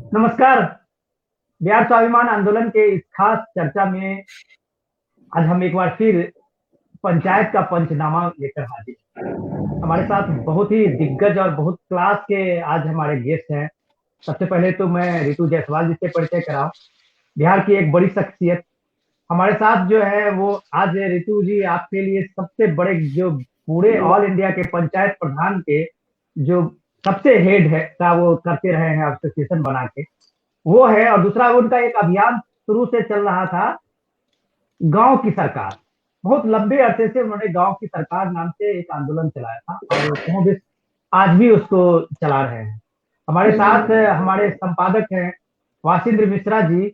नमस्कार। बिहार स्वाभिमान आंदोलन के इस खास चर्चा में आज हम एक बार फिर पंचायत का पंचनामा लेकर हाजिर हैं। हमारे साथ बहुत ही दिग्गज और बहुत क्लास के आज हमारे गेस्ट हैं। सबसे पहले तो मैं रितु जायसवाल जी से परिचय कराऊं। बिहार की एक बड़ी शख्सियत हमारे साथ जो है वो आज रितु जी आपके लिए सबसे बड़े जो पूरे ऑल इंडिया के पंचायत प्रधान के जो सबसे हेड है का वो करते रहे हैं एसोसिएशन बना के वो है। और दूसरा उनका एक अभियान शुरू से चल रहा था, गांव की सरकार। बहुत लंबे अरसे से उन्होंने गांव की सरकार नाम से एक आंदोलन चलाया था और कमोबेश आज भी उसको चला रहे हैं। हमारे साथ हमारे संपादक हैं वासिंद्र मिश्रा जी।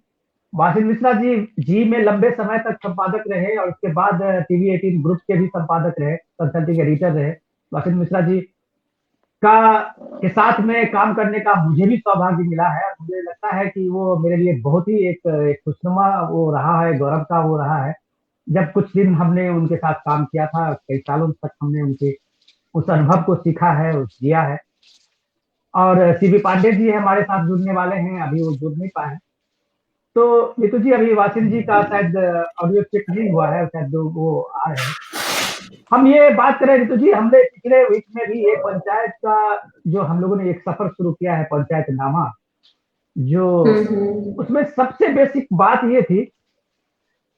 वासिंद्र मिश्रा जी जी में लंबे समय तक संपादक रहे और उसके बाद टीवी 18 ग्रुप के भी संपादक रहे, कंसल्टिंग एडिटर रहे। वासिंद्र मिश्रा जी का के साथ में काम करने का मुझे भी सौभाग्य मिला है। मुझे लगता है कि वो मेरे लिए बहुत ही एक खुशनुमा वो रहा है, गौरव का वो रहा है। जब कुछ दिन हमने उनके साथ काम किया था, कई सालों तक हमने उनके उस अनुभव को सीखा है, उस जिया है। और सीबी पांडे जी हमारे साथ जुड़ने वाले हैं, अभी वो जुड़ नहीं पाए। तो नीतू जी, अभी वासिन जी का शायद ऑडियो चेक नहीं हुआ है, शायद वो आ रहे हैं। हम ये बात करें ऋतु जी, हमने पिछले वीक में भी एक पंचायत का जो हम लोगों ने एक सफर शुरू किया है, पंचायत नामा। जो हम्म। उसमें सबसे बेसिक बात ये थी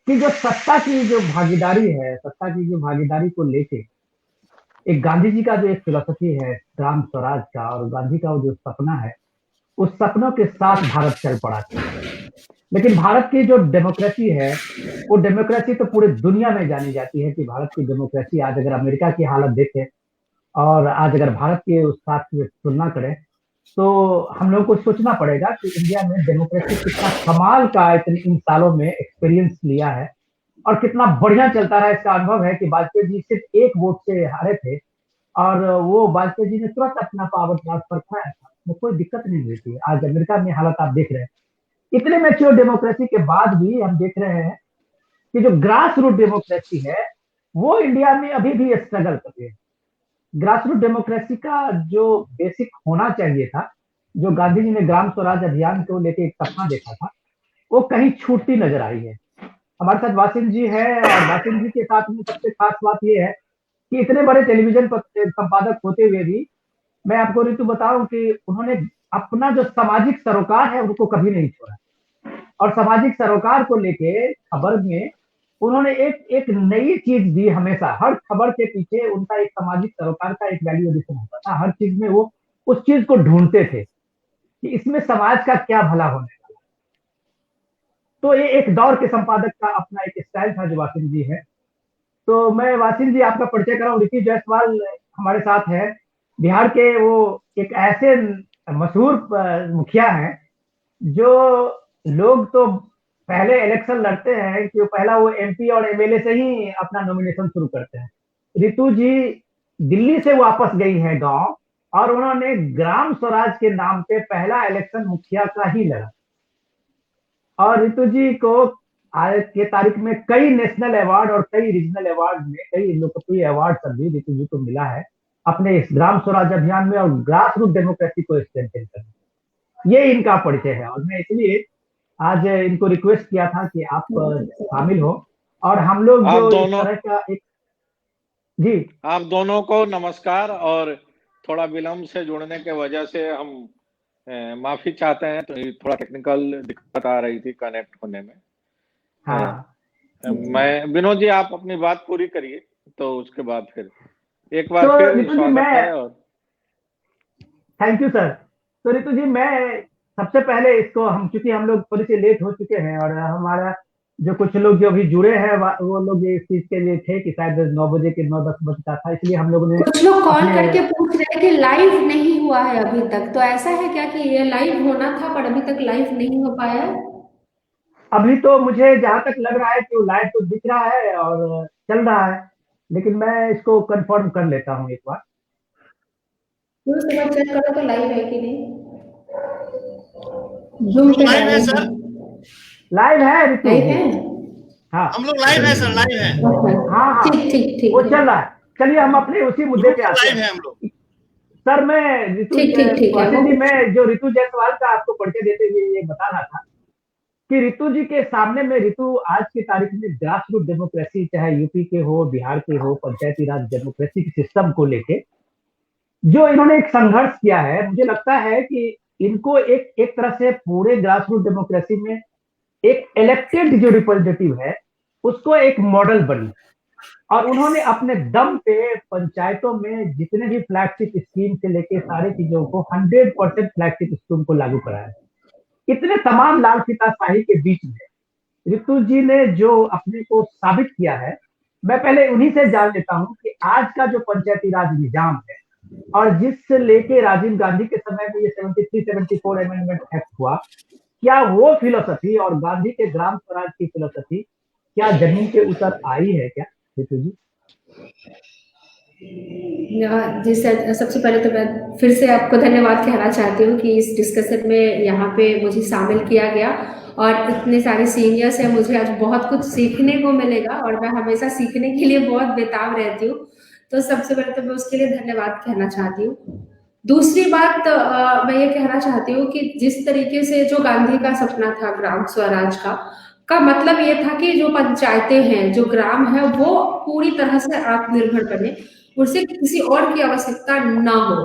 कि जो सत्ता की जो भागीदारी है, सत्ता की जो भागीदारी को लेके एक गांधी जी का जो एक फिलोसफी है ग्राम स्वराज का, और गांधी का वो जो सपना है, उस सपनों के साथ भारत चल पड़ा था। लेकिन भारत की जो डेमोक्रेसी है, वो डेमोक्रेसी तो पूरी दुनिया में जानी जाती है कि भारत की डेमोक्रेसी आज अगर अमेरिका की हालत देखे और आज अगर भारत के उस साथ की तुलना करें, तो हम लोगों को सोचना पड़ेगा कि इंडिया में डेमोक्रेसी कितना कमाल का इतने इन सालों में एक्सपीरियंस लिया है और कितना बढ़िया चलता रहा। इसका अनुभव है कि वाजपेयी जी सिर्फ एक वोट से हारे थे और वो वाजपेयी जी ने तुरंत अपना पावर ट्रांसफर कराया था, वो कोई दिक्कत नहीं हुई थी। आज अमेरिका में हालत आप देख रहे हैं। इतने मैच्योर डेमोक्रेसी के बाद भी हम देख रहे हैं कि जो ग्रास रूट डेमोक्रेसी है वो इंडिया में अभी भी स्ट्रगल कर रही है। ग्रास रूट डेमोक्रेसी का जो बेसिक होना चाहिए था, जो गांधी जी ने ग्राम स्वराज अभियान को लेकर एक सपना देखा था, वो कहीं छूटती नजर आई है। हमारे साथ वासिम जी है और वासिम जी के साथ में सबसे खास बात यह है कि इतने बड़े टेलीविजन पर संपादक होते हुए भी मैं आपको ऋतु बताऊं कि उन्होंने अपना जो सामाजिक सरोकार है उनको कभी नहीं छोड़ा। और सामाजिक सरोकार को लेके खबर में उन्होंने एक एक नई चीज दी। हमेशा हर खबर के पीछे उनका एक सामाजिक सरोकार का एक वैल्यू एडिशन होता था। हर चीज में वो उस चीज को ढूंढते थे कि इसमें समाज का क्या भला होने वाला। तो ये एक दौर के संपादक का अपना एक स्टाइल था जो वासिम जी है। तो मैं वासिम जी आपका परिचय कराऊं, ऋषि जायसवाल हमारे साथ है। बिहार के वो एक ऐसे मशहूर मुखिया हैं जो लोग तो पहले इलेक्शन लड़ते हैं कि वो पहला वो एमपी और एमएलए से ही अपना नॉमिनेशन शुरू करते हैं। रितु जी दिल्ली से वापस गई हैं गांव और उन्होंने ग्राम स्वराज के नाम पे पहला इलेक्शन मुखिया का ही लड़ा। और रितु जी को आज के तारीख में कई नेशनल अवार्ड और कई रीजनल अवार्ड में कई लोकप्रिय अवार्ड सब भी रितु जी को मिला है अपने इस ग्राम स्वराज अभियान में और ग्रास रूट डेमोक्रेसी को स्ट्रेंथन करने। ये इनका परिचय है और मैं इसलिए आज इनको रिक्वेस्ट किया था कि आप शामिल हो और हम लोग आप जो इस दोनों तरह का एक जी। आप दोनों को नमस्कार। और थोड़ा विलंब से जुड़ने के वजह से हम माफी चाहते हैं। तो थोड़ा टेक्निकल दिक्कत आ रही थी कनेक्ट होने में। हाँ, मैं विनोद जी, आप अपनी बात पूरी करिए, तो उसके बाद फिर एक तो बार फिर रितु जी स्वागत मैं है। और थैंक यू सर। तो रितु जी मैं सबसे पहले इसको हम चूंकि हम लोग थोड़ी सी लेट हो चुके हैं और हमारा जो कुछ लोग जो अभी जुड़े हैं वो लोग इस चीज के लिए थे कि शायद 9 बजे के 9-10 बजे का था, इसलिए हम लोगों ने कुछ लोग कॉल अपने करके पूछ रहे हैं कि लाइव नहीं हुआ है अभी तक, तो ऐसा है क्या कि ये लाइव होना था पर अभी तक लाइव नहीं हो पाया? अभी तो मुझे जहां तक लग रहा है कि वो लाइव तो दिख रहा है और चल रहा है, लेकिन मैं इसको कंफर्म कर लेता हूँ एक बार। एक बार चेक करो तो लाइव है कि नहीं। जूम पे लाइव है डालेंगे। सर। लाइव है ऋतु लाइव जी। है। हाँ हम लोग लाइव है सर, लाइव है। हाँ हाँ, ठीक ठीक वो ठीक है। चल रहा है। चलिए हम अपने उसी मुद्दे ग्रुप पे में आते लाइव हैं। है हम लोग। सर मैं ऋतु ठीक ठीक ठीक है वो। वासिन जी, मैं जो ऋतु जायसवाल का आपको परिचय देते हुए ये बता रहा था कि ऋतु जी के सामने में, ऋतु आज की तारीख में ग्रास रूट डेमोक्रेसी, चाहे यूपी के हो, बिहार के हो, पंचायती राज डेमोक्रेसी के सिस्टम को लेके जो इन्होंने एक संघर्ष किया है, मुझे लगता है कि इनको एक एक तरह से पूरे ग्रास रूट डेमोक्रेसी में एक इलेक्टेड जो रिप्रेजेंटेटिव है उसको एक मॉडल बनी, और उन्होंने अपने दम पे पंचायतों में जितने भी फ्लैगशिप स्कीम से लेके सारी चीजों को 100% फ्लैगशिप स्कीम को लागू कराया। इतने तमाम लाल फीताशाही के बीच में ऋतु जी ने जो अपने को साबित किया है, मैं पहले उन्हीं से जान लेता हूं कि आज का जो पंचायती राज निजाम है और जिससे लेके राजीव गांधी के समय में ये 73-74 अमेंडमेंट एक्ट हुआ, क्या वो फिलोसफी और गांधी के ग्राम स्वराज की फिलोसफी क्या जमीन के ऊपर आई है क्या ऋतु जी? जी सर, सबसे पहले तो मैं फिर से आपको धन्यवाद कहना चाहती हूँ कि इस डिस्कशन में यहाँ पे मुझे शामिल किया गया, और इतने सारे सीनियर्स हैं, मुझे आज बहुत कुछ सीखने को मिलेगा और मैं हमेशा सीखने के लिए बहुत बेताब रहती हूँ। तो सबसे पहले तो मैं उसके लिए धन्यवाद कहना चाहती हूँ। दूसरी बात मैं ये कहना चाहती हूँ कि जिस तरीके से जो गांधी का सपना था ग्राम स्वराज का मतलब ये था कि जो पंचायतें हैं, जो ग्राम है, वो पूरी तरह से आत्मनिर्भर बने, उसे किसी और की आवश्यकता ना हो।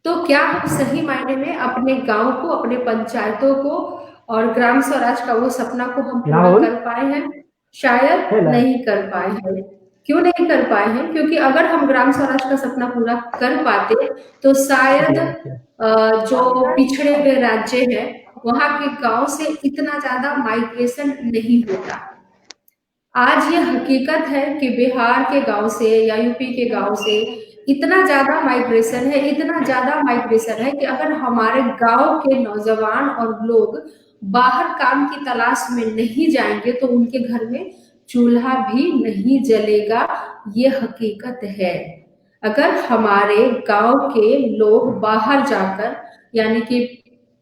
तो क्या हम सही मायने में अपने गांव को, अपने पंचायतों को और ग्राम स्वराज का वो सपना को हम पूरा राहुल कर पाए हैं? शायद नहीं कर पाए हैं। क्यों नहीं कर पाए हैं? क्योंकि अगर हम ग्राम स्वराज का सपना पूरा कर पाते तो शायद जो पिछड़े हुए राज्य हैं वहां के गांव से इतना ज्यादा माइग्रेशन नहीं होता। आज ये हकीकत है कि बिहार के गांव से या यूपी के गांव से इतना ज्यादा माइग्रेशन है, इतना ज्यादा माइग्रेशन है कि अगर हमारे गांव के नौजवान और लोग बाहर काम की तलाश में नहीं जाएंगे तो उनके घर में चूल्हा भी नहीं जलेगा। ये हकीकत है। अगर हमारे गांव के लोग बाहर जाकर, यानी कि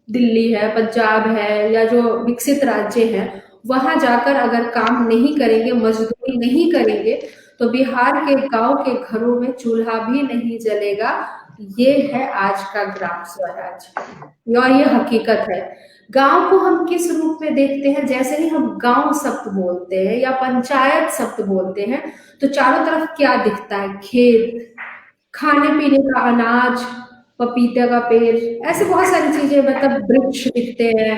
दिल्ली है, पंजाब है, या जो विकसित राज्य हैं, वहां जाकर अगर काम नहीं करेंगे, मजदूरी नहीं करेंगे, तो बिहार के गांव के घरों में चूल्हा भी नहीं जलेगा। ये है आज का ग्राम स्वराज और ये हकीकत है। गांव को हम किस रूप में देखते हैं? जैसे ही हम गांव शब्द बोलते हैं या पंचायत शब्द बोलते हैं तो चारों तरफ क्या दिखता है? खेत, खाने पीने का अनाज, पपीते का पेड़, ऐसे बहुत सारी चीजें, मतलब वृक्ष दिखते हैं,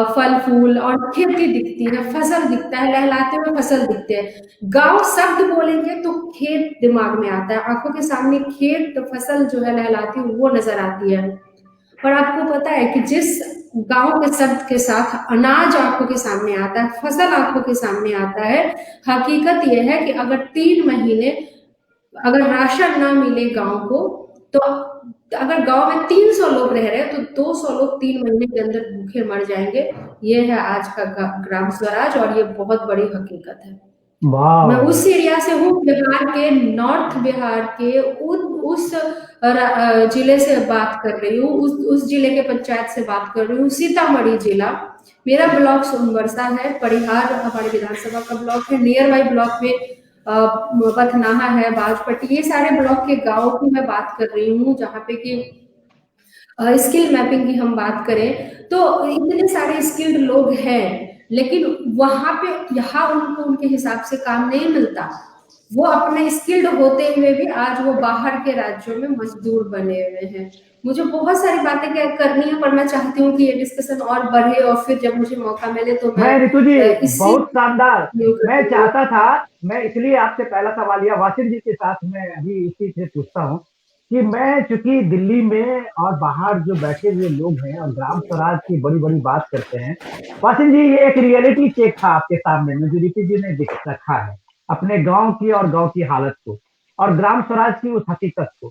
फल फूल और खेती दिखती है, फसल दिखता है, लहलाते हुए फसल दिखते हैं। गांव शब्द बोलेंगे तो खेत दिमाग में आता है, आंखों के सामने खेत, फसल जो है लहलाती हुई वो नजर आती है। पर आपको पता है कि जिस गांव के शब्द के साथ अनाज आंखों के सामने आता है, फसल आंखों के सामने आता है, हकीकत यह है कि अगर 3 महीने अगर राशन ना मिले गांव को, तो अगर गांव में 300 लोग रह रहे हैं तो 200 लोग 3 महीने के अंदर भूखे मर जाएंगे। ये है आज का ग्राम स्वराज और ये बहुत बड़ी हकीकत है। मैं उस एरिया से हूँ, बिहार के, नॉर्थ बिहार के उस जिले से बात कर रही हूँ, उस जिले के पंचायत से बात कर रही हूँ, सीतामढ़ी जिला। मेरा ब्लॉक सोनबरसा है, परिहार हमारे विधानसभा का ब्लॉक है, नियर बाई ब्लॉक में बथनाहा है, बाजपट्टी, ये सारे ब्लॉक के गाँव की मैं बात कर रही हूँ, जहाँ पे कि स्किल मैपिंग की हम बात करें तो इतने सारे स्किल्ड लोग हैं, लेकिन वहां पे यहाँ उनको उनके हिसाब से काम नहीं मिलता। वो अपने स्किल्ड होते हुए भी आज वो बाहर के राज्यों में मजदूर बने हुए हैं। मुझे बहुत सारी बातें क्या करनी है, पर मैं चाहती हूँ कि ये डिस्कशन और बढ़े और फिर जब मुझे मौका मिले तो मैं ऋतु जी, इसी बहुत शानदार। मैं चाहता था, मैं इसलिए आपसे पहला सवाल या वासिन जी के साथ मैं अभी इसी से पूछता हूँ कि मैं चूंकि दिल्ली में और बाहर जो बैठे हुए लोग हैं और ग्राम स्वराज की बड़ी बड़ी बात करते हैं, वासिन जी ये एक रियलिटी चेक था आपके सामने में जो ऋतु जी ने रखा है अपने गांव की और गांव की हालत को और ग्राम स्वराज की उस हकीकत को।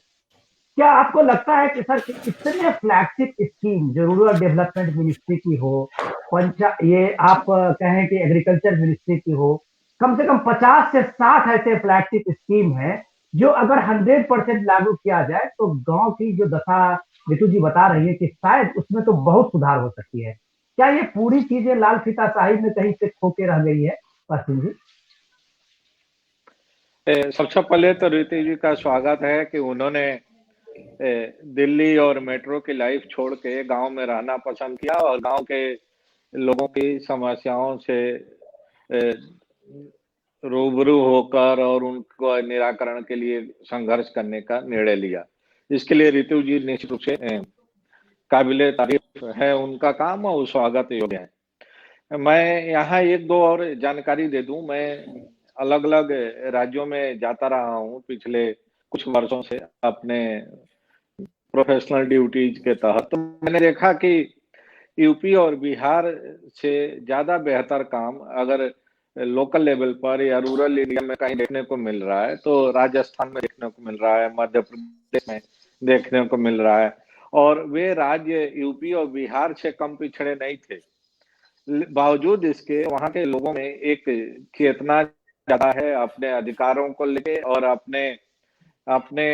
क्या आपको लगता है कि सर इतने फ्लैगशिप स्कीम जो रूरल डेवलपमेंट मिनिस्ट्री की हो, ये आप कहें कि एग्रीकल्चर मिनिस्ट्री की हो, कम से कम 50 से 60 ऐसे फ्लैगशिप स्कीम है जो अगर 100% लागू किया जाए तो गांव की जो दशा ऋतु जी बता रही है कि शायद उसमें तो बहुत सुधार हो सकती है। क्या ये पूरी चीजें लाल फीताशाही में कहीं से खो के रह गई है वासिन जी? सबसे पहले तो ऋतु जी का स्वागत है कि उन्होंने दिल्ली और मेट्रो की लाइफ छोड़ के गांव में रहना पसंद किया और गांव के लोगों की समस्याओं से रूबरू होकर और उनको निराकरण के लिए संघर्ष करने का निर्णय लिया। इसके लिए रितु जी निश्चित रूप से काबिले तारीफ है उनका काम और स्वागत योग्य है। मैं यहाँ एक दो और जानकारी दे दूं। मैं अलग अलग राज्यों में जाता रहा हूँ पिछले कुछ वर्षों से अपने प्रोफेशनल ड्यूटीज के तहत। तो मैंने देखा कि यूपी और बिहार से ज्यादा बेहतर काम अगर लोकल लेवल पर या रूरल एरिया में कहीं देखने को मिल रहा है तो राजस्थान में देखने को मिल रहा है, मध्य प्रदेश में देखने को मिल रहा है। और वे राज्य यूपी और बिहार से कम पिछड़े नहीं थे। बावजूद इसके वहां के लोगों में एक चेतना ज्यादा है अपने अधिकारों को लेके और अपने अपने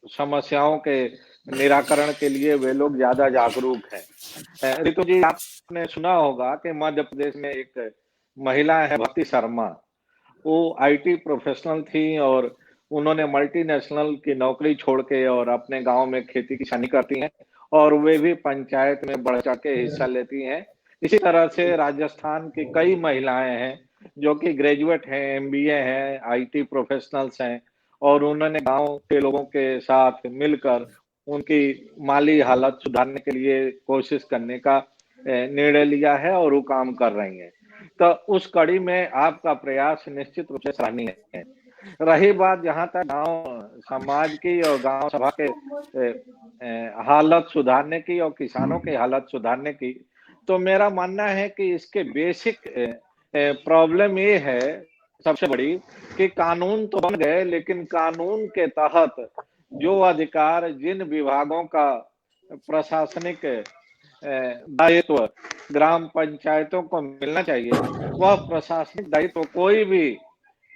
समस्याओं के निराकरण के लिए वे लोग ज्यादा जागरूक हैं। रितु जी, आपने सुना होगा कि मध्य प्रदेश में एक महिला है भक्ति शर्मा। वो आईटी प्रोफेशनल थी और उन्होंने मल्टीनेशनल की नौकरी छोड़ के और अपने गांव में खेती किसानी करती हैं और वे भी पंचायत में बढ़ चढ़ के हिस्सा लेती हैं। इसी तरह से राजस्थान की कई महिलाएं हैं जो कि ग्रेजुएट हैं, एमबीए हैं, आईटी प्रोफेशनल्स हैं और उन्होंने गांव के लोगों के साथ मिलकर उनकी माली हालत सुधारने के लिए कोशिश करने का निर्णय लिया है और वो काम कर रही हैं। तो उस कड़ी में आपका प्रयास निश्चित रूप से सराहनीय है। रही बात जहां तक गांव समाज की और गांव सभा के हालत सुधारने की और किसानों की हालत सुधारने की, तो मेरा मानना है कि इसके बेसिक प्रॉब्लम ये है सबसे बड़ी कि कानून तो बन गए लेकिन कानून के तहत जो अधिकार जिन विभागों का प्रशासनिक दायित्व ग्राम पंचायतों को मिलना चाहिए वह प्रशासनिक दायित्व कोई भी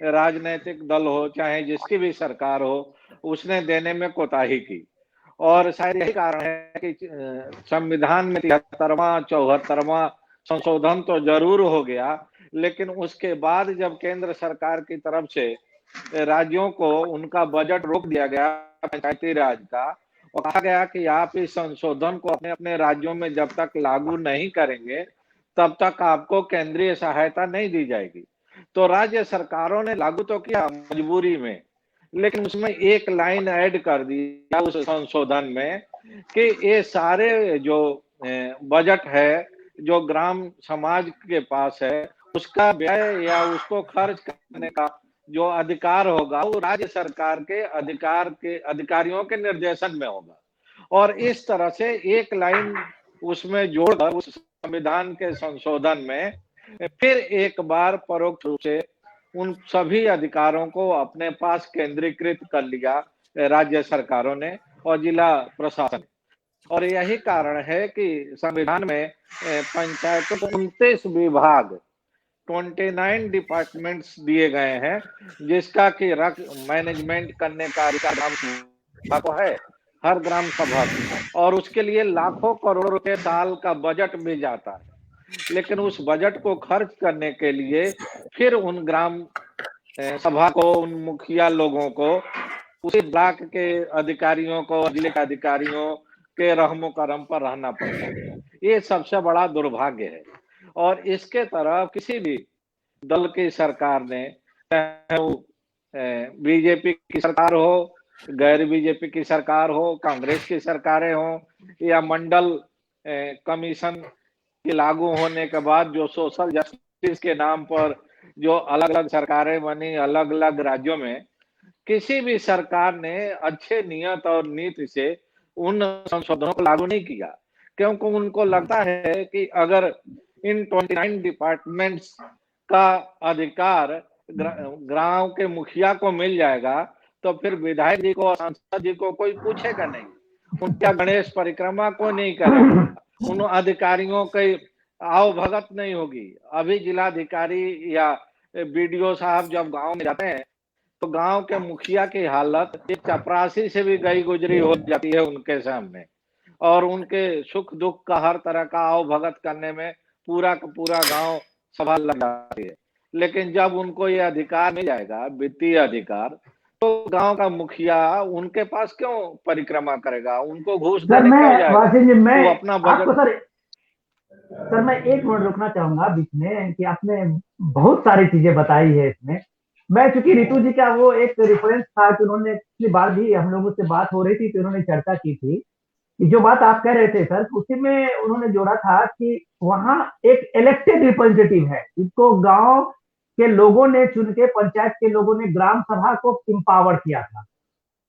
राजनीतिक दल हो चाहे जिसकी भी सरकार हो उसने देने में कोताही की। और शायद यही कारण है कि संविधान में 73वां 74वां संशोधन तो जरूर हो गया लेकिन उसके बाद जब केंद्र सरकार की तरफ से राज्यों को उनका बजट रोक दिया गया पंचायती राज का और कहा गया कि आप इस संशोधन को अपने अपने राज्यों में जब तक लागू नहीं करेंगे तब तक आपको केंद्रीय सहायता नहीं दी जाएगी। तो राज्य सरकारों ने लागू तो किया मजबूरी में, लेकिन उसमें एक लाइन ऐड कर दिया उस संशोधन में कि ये सारे जो बजट है जो ग्राम समाज के पास है उसका व्यय या उसको खर्च करने का जो अधिकार होगा वो राज्य सरकार के अधिकारियों के निर्देशन में होगा। और इस तरह से एक लाइन उसमें जोड़कर उस संविधान के संशोधन में फिर एक बार परोक्ष रूप से उन सभी अधिकारों को अपने पास केंद्रीकृत कर लिया राज्य सरकारों ने और जिला प्रशासन। और यही कारण है कि संविधान में पंचायतों को 29 विभाग 29 डिपार्टमेंट्स दिए गए हैं जिसका कि मैनेजमेंट करने का अधिकार ग्राम सभा को है, हर ग्राम सभा को, और उसके लिए लाखों करोड़ रुपए साल का बजट भी जाता है। लेकिन उस बजट को खर्च करने के लिए फिर उन ग्राम सभा को, उन मुखिया लोगों को, उसी ब्लॉक के अधिकारियों को, जिले के अधिकारियों के रहमो करम पर रहना पड़ता है। ये सबसे बड़ा दुर्भाग्य है और इसके तरफ किसी भी दल की सरकार ने, चाहे वो बीजेपी की सरकार हो, गैर बीजेपी की सरकार हो, कांग्रेस की सरकारें हो या मंडल कमीशन के लागू होने के बाद जो सोशल जस्टिस के नाम पर जो अलग अलग सरकारें बनी अलग अलग राज्यों में, किसी भी सरकार ने अच्छे नियत और नीति से उन संशोधनों को लागू नहीं किया क्योंकि उनको लगता है कि अगर इन 29 डिपार्टमेंट्स का अधिकार गांव के मुखिया को मिल जाएगा तो फिर विधायक जी को और सांसद जी को कोई पूछेगा नहीं, उनका गणेश परिक्रमा को नहीं करेगा, उन अधिकारियों की आओ भगत नहीं होगी। अभी जिलाधिकारी या बीडीओ साहब जब गांव में जाते हैं तो गांव के मुखिया की हालत एक चपरासी से भी गई गुजरी हो जाती है उनके सामने और उनके सुख दुख का हर तरह का आओ भगत करने में पूरा का पूरा गांव सभा लग जाती है। लेकिन जब उनको ये अधिकार मिल जाएगा, वित्तीय अधिकार, तो गांव का मुखिया उनके पास क्यों परिक्रमा करेगा, उनको घूस सर देने क्यों मैं जाएगा? वासिम जी, मैं वो अपना आपको बजट। सर मैं एक मिनट रुकना चाहूंगा बीच में कि आपने बहुत सारी चीजें बताई है इसमें। मैं चूंकि रितु जी का वो एक रेफरेंस था कि उन्होंने पिछली बार भी हम लोगों से बात हो रही थी तो उन्होंने चर्चा की थी कि जो बात आप कह रहे थे सर, उसी में उन्होंने जोड़ा था कि वहाँ एक इलेक्टेड रिप्रेजेंटेटिव है, इसको गांव के लोगों ने चुन के, पंचायत के लोगों ने ग्राम सभा को इम्पावर किया था।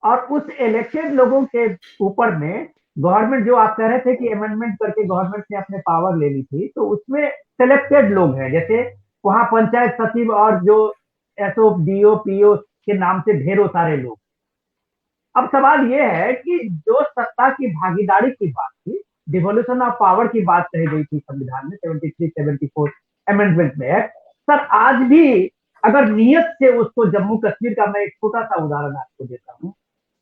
और उस इलेक्टेड लोगों के ऊपर में गवर्नमेंट, जो आप कह रहे थे कि अमेंडमेंट करके गवर्नमेंट ने अपने पावर ले ली थी, तो उसमें सिलेक्टेड लोग हैं, जैसे वहां पंचायत सचिव और जो एसओ डीओ पीओ के नाम से ढेरों सारे लोग। अब सवाल यह है कि जो सत्ता की भागीदारी की बात थी, डिवोल्यूशन ऑफ पावर की बात कही गई थी संविधान में 73-74 अमेंडमेंट में एक्ट, सर आज भी अगर नियत से उसको, जम्मू कश्मीर का मैं एक छोटा सा उदाहरण आपको देता हूँ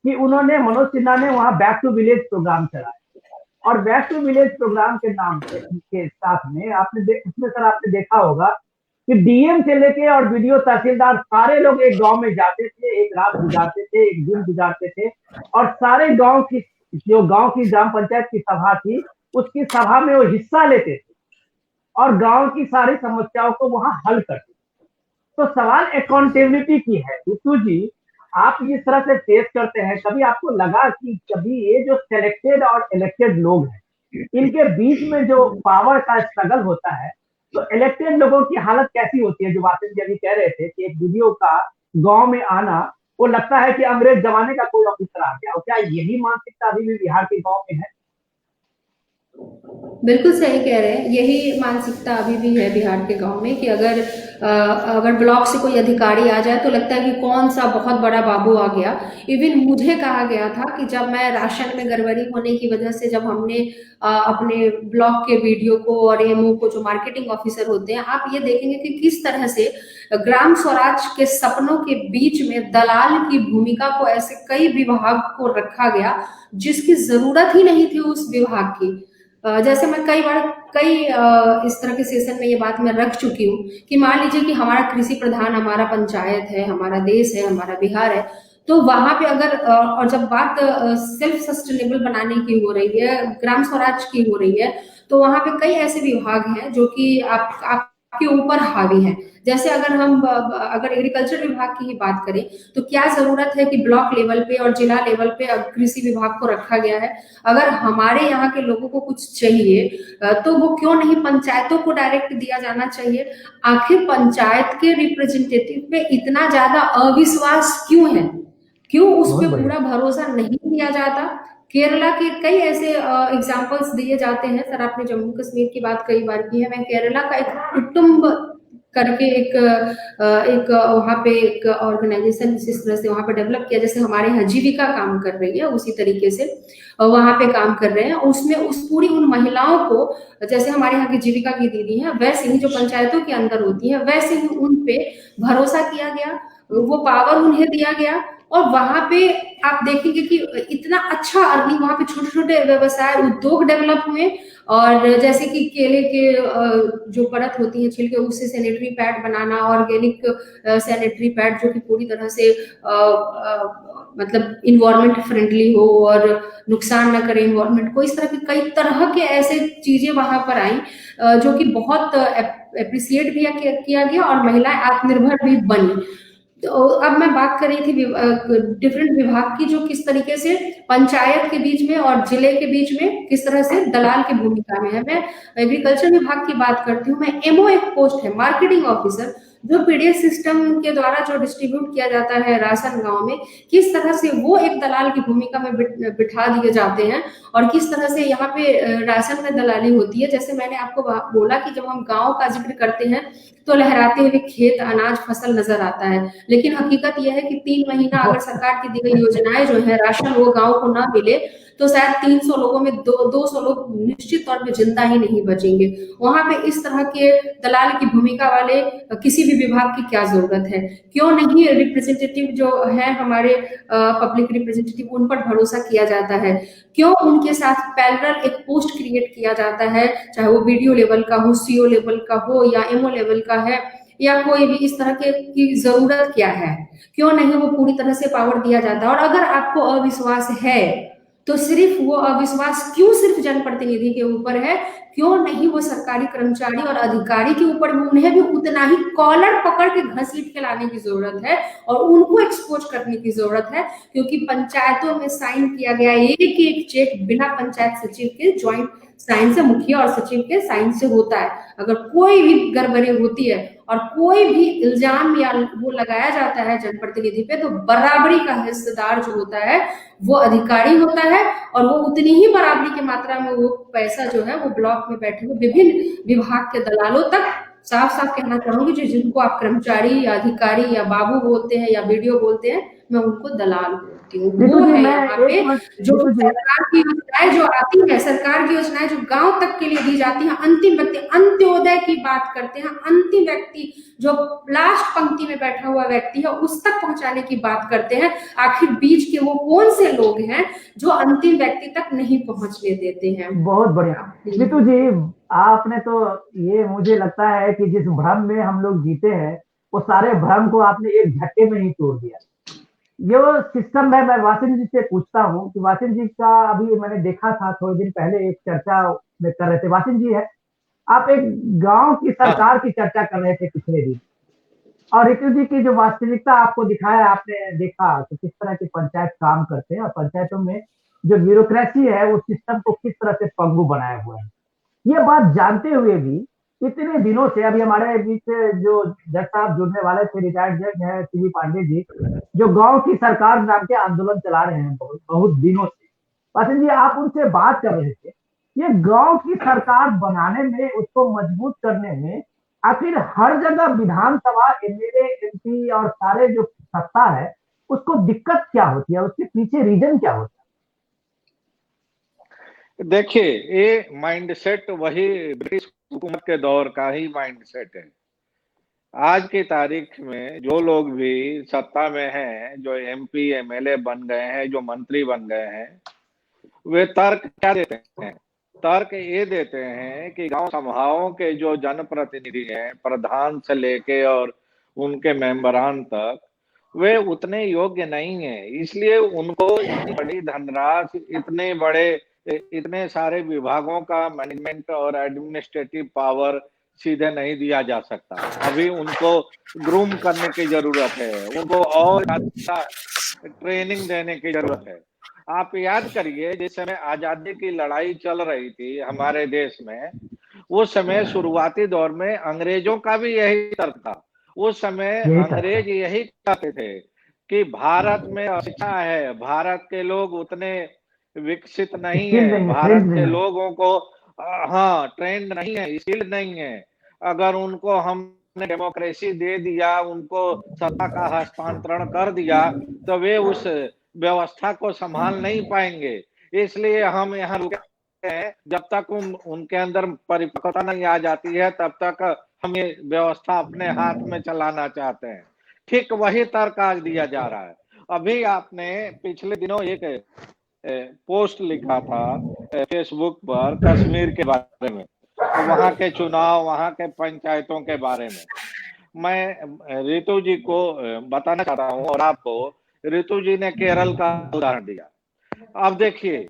कि उन्होंने, मनोज सिन्हा ने वहां बैक टू विलेज प्रोग्राम चलाया, और बैक टू विलेज प्रोग्राम के नाम के साथ में उसमें सर आपने देखा होगा कि डीएम से लेके और वीडियो तहसीलदार सारे लोग एक गांव में जाते थे, एक रात गुजारते थे, एक दिन गुजारते थे, और सारे गांव की, जो गांव की ग्राम पंचायत की सभा थी, उसकी सभा में वो हिस्सा लेते थे और गांव की सारी समस्याओं को वहां हल करते थे। तो सवाल अकाउंटेबिलिटी की है। ऋतु जी, आप जिस तरह से फेस करते हैं, कभी आपको लगा कि कभी ये जो सेलेक्टेड और इलेक्टेड लोग हैं, इनके बीच में जो पावर का स्ट्रगल होता है, तो इलेक्टेड लोगों की हालत कैसी होती है? जो वासिम जी अभी कह रहे थे कि एक वीडियो का गांव में आना, वो लगता है कि अंग्रेज जमाने का कोई ऑफिसर आ गया, और क्या यही मानसिकता अभी भी बिहार के गांव में है? बिल्कुल सही कह रहे हैं, यही मानसिकता अभी भी है बिहार के गांव में कि अगर ब्लॉक से कोई अधिकारी आ जाए तो लगता है कि कौन सा बहुत बड़ा बाबू आ गया। इवन मुझे कहा गया था कि जब मैं राशन में गड़बड़ी होने की वजह से, जब हमने अपने ब्लॉक के वीडियो को और एमओ को, जो मार्केटिंग ऑफिसर होते हैं, आप ये देखेंगे कि किस तरह से ग्राम स्वराज के सपनों के बीच में दलाल की भूमिका को, ऐसे कई विभाग को रखा गया जिसकी जरूरत ही नहीं थी उस विभाग की। जैसे मैं कई इस तरह के सेशन में ये बात मैं रख चुकी हूँ कि मान लीजिए कि हमारा कृषि प्रधान, हमारा पंचायत है, हमारा देश है, हमारा बिहार है, तो वहां पे अगर और जब बात सेल्फ सस्टेनेबल बनाने की हो रही है, ग्राम स्वराज की हो रही है, तो वहां पे कई ऐसे विभाग हैं जो कि आपके ऊपर हावी हैं। जैसे अगर एग्रीकल्चर विभाग की ही बात करें, तो क्या जरूरत है कि ब्लॉक लेवल पे और जिला लेवल पे कृषि विभाग को रखा गया है? अगर हमारे यहाँ के लोगों को कुछ चाहिए तो वो क्यों नहीं पंचायतों को डायरेक्ट दिया जाना चाहिए? आखिर पंचायत के रिप्रेजेंटेटिव पे इतना ज्यादा अविश्वास क्यों है? क्यों उस पे पूरा भरोसा नहीं दिया जाता? केरला के कई ऐसे एग्जाम्पल्स दिए जाते हैं। सर, आपने जम्मू कश्मीर की बात कई बार की है, मैं केरला का एक कुटुंब करके एक वहाँ पे एक ऑर्गेनाइजेशन जिस तरह से वहाँ पे डेवलप किया, जैसे हमारे यहाँ जीविका काम कर रही है, उसी तरीके से वहाँ पे काम कर रहे हैं। उसमें उस पूरी उन महिलाओं को, जैसे हमारे यहाँ की जीविका की दीदी है, वैसे ही जो पंचायतों के अंदर होती है, वैसे ही उन पे भरोसा किया गया, वो पावर उन्हें दिया गया। और वहां पे आप देखेंगे कि इतना अच्छा अर्निंग, वहां पे छोटे छोटे व्यवसाय, उद्योग डेवलप हुए। और जैसे कि केले के जो परत होती है छिलके, उससे सैनिटरी पैड बनाना, ऑर्गेनिक सैनिटरी पैड जो कि पूरी तरह से मतलब इन्वायरमेंट फ्रेंडली हो और नुकसान न करे इन्वायरमेंट को, इस तरह की कई तरह के ऐसे चीजें वहां पर आई जो कि बहुत अप्रिसिएट भी किया गया और महिलाएं आत्मनिर्भर भी बनी। तो अब मैं बात कर रही थी डिफरेंट विभाग की, जो किस तरीके से पंचायत के बीच में और जिले के बीच में किस तरह से दलाल की भूमिका में है। मैं एग्रीकल्चर विभाग की बात करती हूँ। मैं एमओ एक पोस्ट है, मार्केटिंग ऑफिसर, जो पीडीएस सिस्टम के द्वारा जो डिस्ट्रीब्यूट किया जाता है राशन गांव में, किस तरह से वो एक दलाल की भूमिका में बिठा दिए जाते हैं और किस तरह से यहाँ पे राशन में दलाली होती है। जैसे मैंने आपको बोला कि जब हम गांव का जिक्र करते हैं तो लहराते हुए खेत, अनाज, फसल नजर आता है, लेकिन हकीकत यह है कि 3 महीना अगर सरकार की दी गई योजनाएं जो है राशन वो गांव को ना मिले तो शायद 300 लोगों में 200 लोग निश्चित तौर पे जिंदा ही नहीं बचेंगे। वहां पे इस तरह के दलाल की भूमिका वाले किसी भी विभाग की क्या जरूरत है? क्यों नहीं रिप्रेजेंटेटिव जो है हमारे पब्लिक रिप्रेजेंटेटिव, उन पर भरोसा किया जाता है? क्यों उनके साथ पैरेलल एक पोस्ट क्रिएट किया जाता है, चाहे वो वीडियो लेवल का हो, सीओ लेवल का हो या एमओ लेवल का है, या कोई भी इस तरह के की जरूरत क्या है, क्यों नहीं वो पूरी तरह से पावर दिया जाता है। और अगर आपको अविश्वास है तो सिर्फ वो अविश्वास क्यों सिर्फ जनप्रतिनिधि के ऊपर है, क्यों नहीं वो सरकारी कर्मचारी और अधिकारी के ऊपर भी, उन्हें भी उतना ही कॉलर पकड़ के घसीट के लाने की जरूरत है और उनको एक्सपोज करने की जरूरत है। क्योंकि पंचायतों में साइन किया गया एक एक चेक बिना पंचायत सचिव के ज्वाइंट साइन से, मुखिया और सचिव के साइन से होता है। अगर कोई भी गड़बड़ी होती है और कोई भी इल्जाम या वो लगाया जाता है जनप्रतिनिधि पे, तो बराबरी का हिस्सेदार जो होता है वो अधिकारी होता है और वो उतनी ही बराबरी की मात्रा में वो पैसा जो है वो ब्लॉक में बैठे हुए विभिन्न विभाग के दलालों तक, साफ साफ कहना चाहूंगी, जो जिनको आप कर्मचारी या अधिकारी या बाबू बोलते हैं या वीडियो बोलते हैं, मैं उनको दलाल बोलती हूँ। वो है यहाँ पे जो सरकार की योजनाएं जो आती है, सरकार की योजनाएं जो गांव तक के लिए दी जाती है, अंतिम व्यक्ति, अंत्योदय की बात करते हैं, अंतिम व्यक्ति जो लास्ट पंक्ति में बैठा हुआ व्यक्ति है उस तक पहुंचाने की बात करते हैं। आखिर बीच के वो कौन से लोग हैं जो अंतिम व्यक्ति तक नहीं पहुंचने देते हैं। बहुत बढ़िया नीतू जी, आपने तो ये, मुझे लगता है कि जिस भ्रम में हम लोग जीते हैं वो सारे भ्रम को आपने एक झटके में ही तोड़ दिया। ये वो सिस्टम है। मैं वासिम जी से पूछता हूँ कि वासिम जी का अभी मैंने देखा था थोड़े दिन पहले एक चर्चा में कर रहे थे, वासिम जी है, आप एक गांव की सरकार की चर्चा कर रहे थे पिछले दिन, और ऋतु जी की जो वास्तविकता आपको दिखाया, आपने देखा कि किस तरह की पंचायत काम करते हैं और पंचायतों में जो ब्यूरोक्रेसी है वो सिस्टम को किस तरह से पंगु बनाए हुए है। ये बात जानते हुए भी इतने दिनों से, अभी हमारे बीच जो जज साहब जुड़ने वाले थे, रिटायर्ड जज है सीवी पांडे जी, जो गांव की सरकार नाम के आंदोलन चला रहे हैं बहुत दिनों से। वासिम जी, आप उनसे बात कर रहे थे, ये गांव की सरकार बनाने में, उसको मजबूत करने में आखिर हर जगह विधानसभा, एमएलए, एमपी और सारे जो सत्ता है उसको दिक्कत क्या होती है, उसके पीछे रीजन क्या होता है? देखिए, ये माइंडसेट वही ब्रिटिश हुकूमत के दौर का ही माइंडसेट है। आज की तारीख में जो लोग भी सत्ता में हैं, जो एमपी एमएलए बन गए हैं, जो मंत्री बन गए हैं, वे तर्क क्या देते हैं? तर्क ये देते हैं कि गांव सभाओं के जो जनप्रतिनिधि हैं, प्रधान से लेके और उनके मेंबरान तक, वे उतने योग्य नहीं हैं, इसलिए उनको इतनी बड़ी धनराशि, इतने सारे विभागों का मैनेजमेंट और एडमिनिस्ट्रेटिव पावर सीधे नहीं दिया जा सकता। अभी उनको ग्रूम करने की जरूरत है, उनको और ज्यादा ट्रेनिंग देने की जरूरत है। आप याद करिए, जिस समय आजादी की लड़ाई चल रही थी हमारे देश में, उस समय शुरुआती दौर में अंग्रेजों का भी यही तर्क था। उस समय अंग्रेज यही कहते थे कि भारत में अशिक्षा है, भारत के लोग उतने विकसित नहीं है, भारत के लोगों को ट्रेंड नहीं है, स्किल्ड नहीं है। अगर उनको हमने डेमोक्रेसी दे दिया, उनको सत्ता का हस्तांतरण कर दिया, तो वे उस व्यवस्था को संभाल नहीं पाएंगे। इसलिए हम यहाँ रुके हैं, जब तक उनके अंदर परिपक्वता नहीं आ जाती है तब तक हम ये व्यवस्था अपने हाथ में चलाना चाहते हैं। ठीक वही तर्क आज दिया जा रहा है। अभी आपने पिछले दिनों एक पोस्ट लिखा था फेसबुक पर कश्मीर के बारे में, वहां के चुनाव, वहां के पंचायतों के बारे में। मैं ऋतु जी को बताना चाहता हूं और आपको, ऋतु जी ने केरल का उदाहरण दिया। अब देखिए,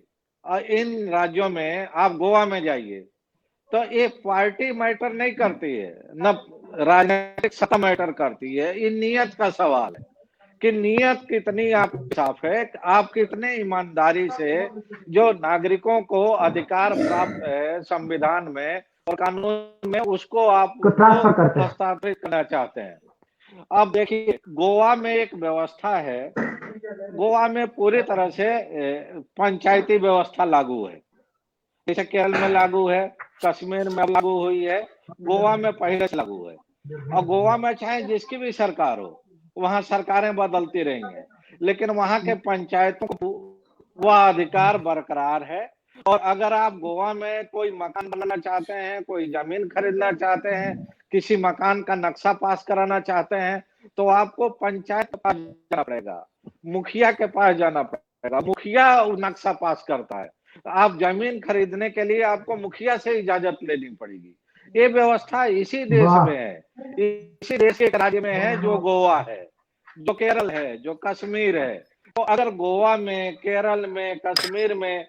इन राज्यों में आप गोवा में जाइए तो ये पार्टी मैटर नहीं करती है, न राजनीतिक सत्ता मैटर करती है, ये नियत का सवाल है कि नियत कितनी आप साफ है, आप कितने ईमानदारी से जो नागरिकों को अधिकार प्राप्त है संविधान में और कानून में, उसको आप हस्तांतरित करना चाहते हैं। अब देखिए, गोवा में एक व्यवस्था है, गोवा में पूरी तरह से पंचायती व्यवस्था लागू है, जैसे केरल में लागू है, कश्मीर में लागू हुई है, गोवा में पहले से लागू है। और गोवा में चाहे जिसकी भी सरकार हो, वहां सरकारें बदलती रही हैं, लेकिन वहां के पंचायतों को वह अधिकार बरकरार है। और अगर आप गोवा में कोई मकान बनाना चाहते हैं, कोई जमीन खरीदना चाहते हैं, किसी मकान का नक्शा पास कराना चाहते हैं, तो आपको पंचायत के पास जाना पड़ेगा, मुखिया के पास जाना पड़ेगा, मुखिया नक्शा पास करता है। आप जमीन खरीदने के लिए आपको मुखिया से इजाजत लेनी पड़ेगी। ये व्यवस्था इसी देश में है, इसी देश के एक राज्य में है जो गोवा है, जो केरल है, जो कश्मीर है। तो अगर गोवा में, केरल में, कश्मीर में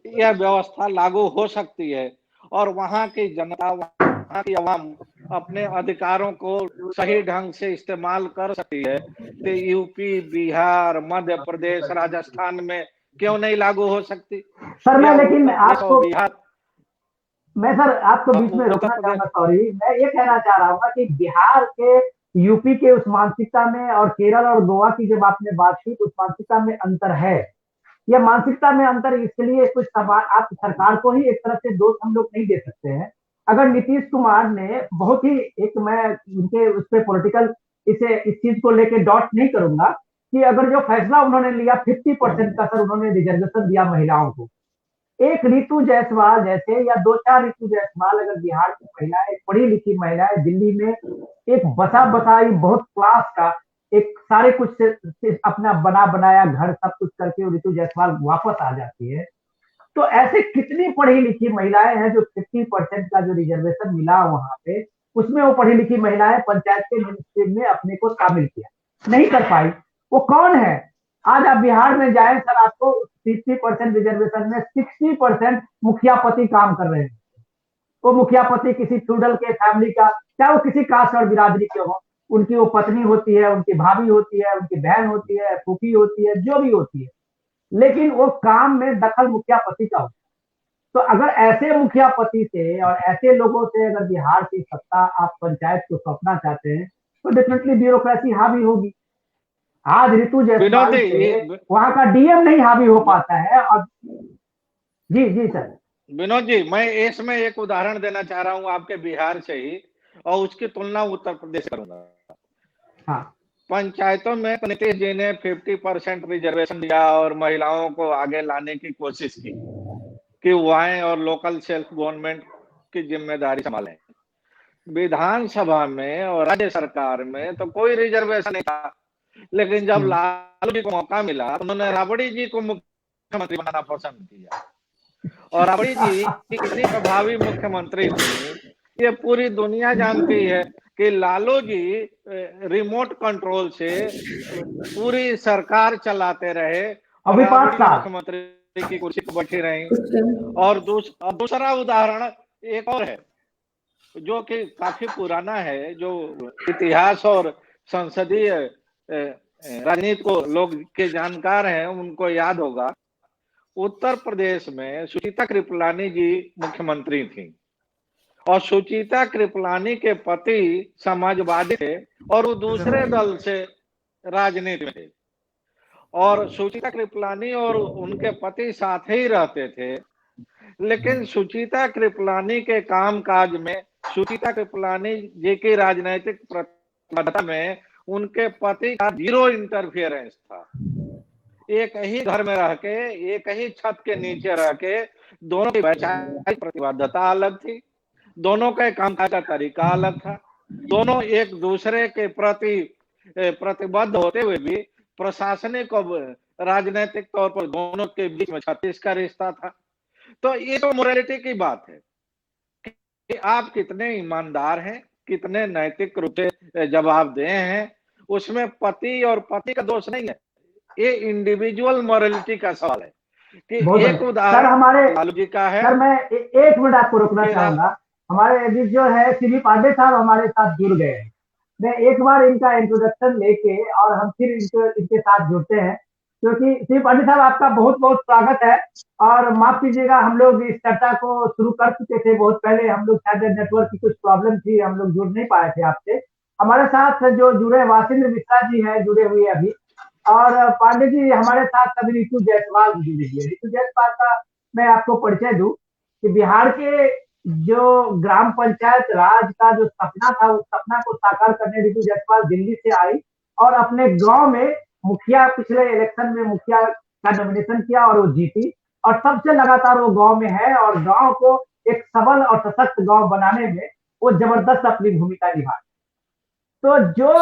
यह व्यवस्था लागू हो सकती है और वहां की जनता, वहां की आवाम अपने अधिकारों को सही ढंग से इस्तेमाल कर सकती है, तो यूपी, बिहार, मध्य प्रदेश, राजस्थान में क्यों नहीं लागू हो सकती? सर मैं लेकिन सर आपको बीच में रोकना चाहूंगा, सॉरी। मैं ये कहना चाह रहा हूँ कि बिहार के, यूपी के उस मानसिकता में और केरल और गोवा की जब आपने बात की, उस मानसिकता में अंतर है। यह मानसिकता में अंतर इसलिए कुछ सवाल, आप सरकार को ही एक तरह से दोष हम लोग नहीं दे सकते हैं। अगर नीतीश कुमार ने बहुत ही मैं उनके उस पर पॉलिटिकल इस चीज को लेके डॉट नहीं करूंगा कि अगर जो फैसला उन्होंने लिया 50% का, सर उन्होंने रिजर्वेशन दिया महिलाओं को, एक ऋतु जायसवाल जैसे या 2-4 ऋतु जायसवाल अगर बिहार की महिला, एक पढ़ी लिखी महिला है, दिल्ली में एक बसा बसाई बहुत क्लास का एक सारे कुछ से अपना बना बनाया घर सब कुछ करके ऋतु जायसवाल वापस आ जाती है, तो ऐसे कितनी पढ़ी लिखी महिलाएं हैं जो 50% का जो रिजर्वेशन मिला वहां पे, उसमें वो पढ़ी लिखी महिलाएं पंचायत के मिनिस्ट्री में अपने को शामिल किया, नहीं कर पाई। वो कौन है? आज आप बिहार में जाए सर, आपको 50% रिजर्वेशन में 60% मुखिया पति काम कर रहे हैं। वो मुखिया पति किसी फ्यूडल के फैमिली का, चाहे वो किसी कास्ट और बिरादरी के हो, उनकी वो पत्नी होती है, उनकी भाभी होती है, उनकी बहन होती है, फूफी होती है, जो भी होती है, लेकिन वो काम में दखल मुखिया पति का होता है। तो अगर ऐसे मुखिया पति से और ऐसे लोगों से अगर बिहार की सत्ता आप पंचायत को सौंपना चाहते हैं, तो डेफिनेटली ब्यूरोक्रेसी हावी होगी। आज ऋतु जायसवाल से वहां का डीएम नहीं हावी हो पाता है। और जी जी सर। विनोद जी, मैं इसमें एक उदाहरण देना चाह रहा हूं आपके बिहार से ही, और उसकी तुलना उत्तर प्रदेश करूंगा। हाँ। पंचायतों में नीतीश जी ने 50% रिजर्वेशन दिया और महिलाओं को आगे लाने की कोशिश की कि वह और लोकल सेल्फ गवर्नमेंट की जिम्मेदारी संभालें। विधानसभा में और राज्य सरकार में तो कोई रिजर्वेशन नहीं था, लेकिन जब लालू जी को मौका मिला तो उन्होंने राबड़ी जी को मुख्यमंत्री बनाना पसंद किया। और राबड़ी जी कितनी प्रभावी मुख्यमंत्री थी, ये पूरी दुनिया जानती है कि लालू जी रिमोट कंट्रोल से पूरी सरकार चलाते रहे, अभी 5 साल मुख्यमंत्री की कुर्सी पर बैठी रही। और दूसरा उदाहरण एक और है जो कि काफी पुराना है, जो इतिहास और संसदीय राजनीति को लोग के जानकार हैं उनको याद होगा। उत्तर प्रदेश में सुचिता कृपलानी जी मुख्यमंत्री थी और सुचिता कृपलानी के पति समाजवादी थे और वो दूसरे दल से राजनीति में थे, और सुचिता कृपलानी और उनके पति साथ ही रहते थे। लेकिन सुचिता कृपलानी के कामकाज में, सुचिता कृपलानी जी की राजनीतिक प्रतिबद्धता में उनके पति का 0 इंटरफियरेंस था। एक ही घर में रह के, एक ही छत के नीचे रह के दोनों की वैचारिक प्रतिबद्धता अलग थी, दोनों का कामकाज का तरीका अलग था, दोनों एक दूसरे के प्रति प्रतिबद्ध होते हुए भी प्रशासनिक और राजनीतिक तौर पर दोनों के बीच में 36 का रिश्ता था। तो ये तो मोरालिटी की बात है कि आप कितने ईमानदार हैं, कितने नैतिक रूप से जवाबदेह हैं, उसमें पति और पति का दोष नहीं है, ये इंडिविजुअल मोरालिटी का सवाल है। कि एक उदाहरण हमारे लालू जी का है। सर मैं 1 मिनट आपको रोकना चाहूंगा। हमारे अभी जो है सीबी पांडे साहब हमारे साथ जुड़ गए हैं। मैं एक बार इनका इंट्रोडक्शन लेके और हम फिर इनके साथ जुड़ते हैं, क्योंकि सीबी पांडे साहब आपका बहुत बहुत स्वागत है। और माफ कीजिएगा, हम लोग इस चर्चा को शुरू कर चुके थे बहुत पहले, हम लोग शायद नेटवर्क की कुछ प्रॉब्लम थी, हम लोग जुड़ नहीं पाए थे आपसे। हमारे साथ जो जुड़े वासिंद्र मिश्रा जी हैं, जुड़े हुए अभी, और पांडे जी हमारे साथ अभी ऋतु जायसवाल भी जुड़ी हुई है। ऋतु जायसवाल का मैं आपको परिचय दूं कि बिहार के जो ग्राम पंचायत राज का जो सपना था, उस सपना को साकार करने ऋतु जायसवाल दिल्ली से आई और अपने गांव में मुखिया, पिछले इलेक्शन में मुखिया का नॉमिनेशन किया और वो जीती, और सबसे लगातार वो गांव में है और गांव को एक सबल और सशक्त गांव बनाने में वो जबरदस्त अपनी भूमिका निभाई। तो जो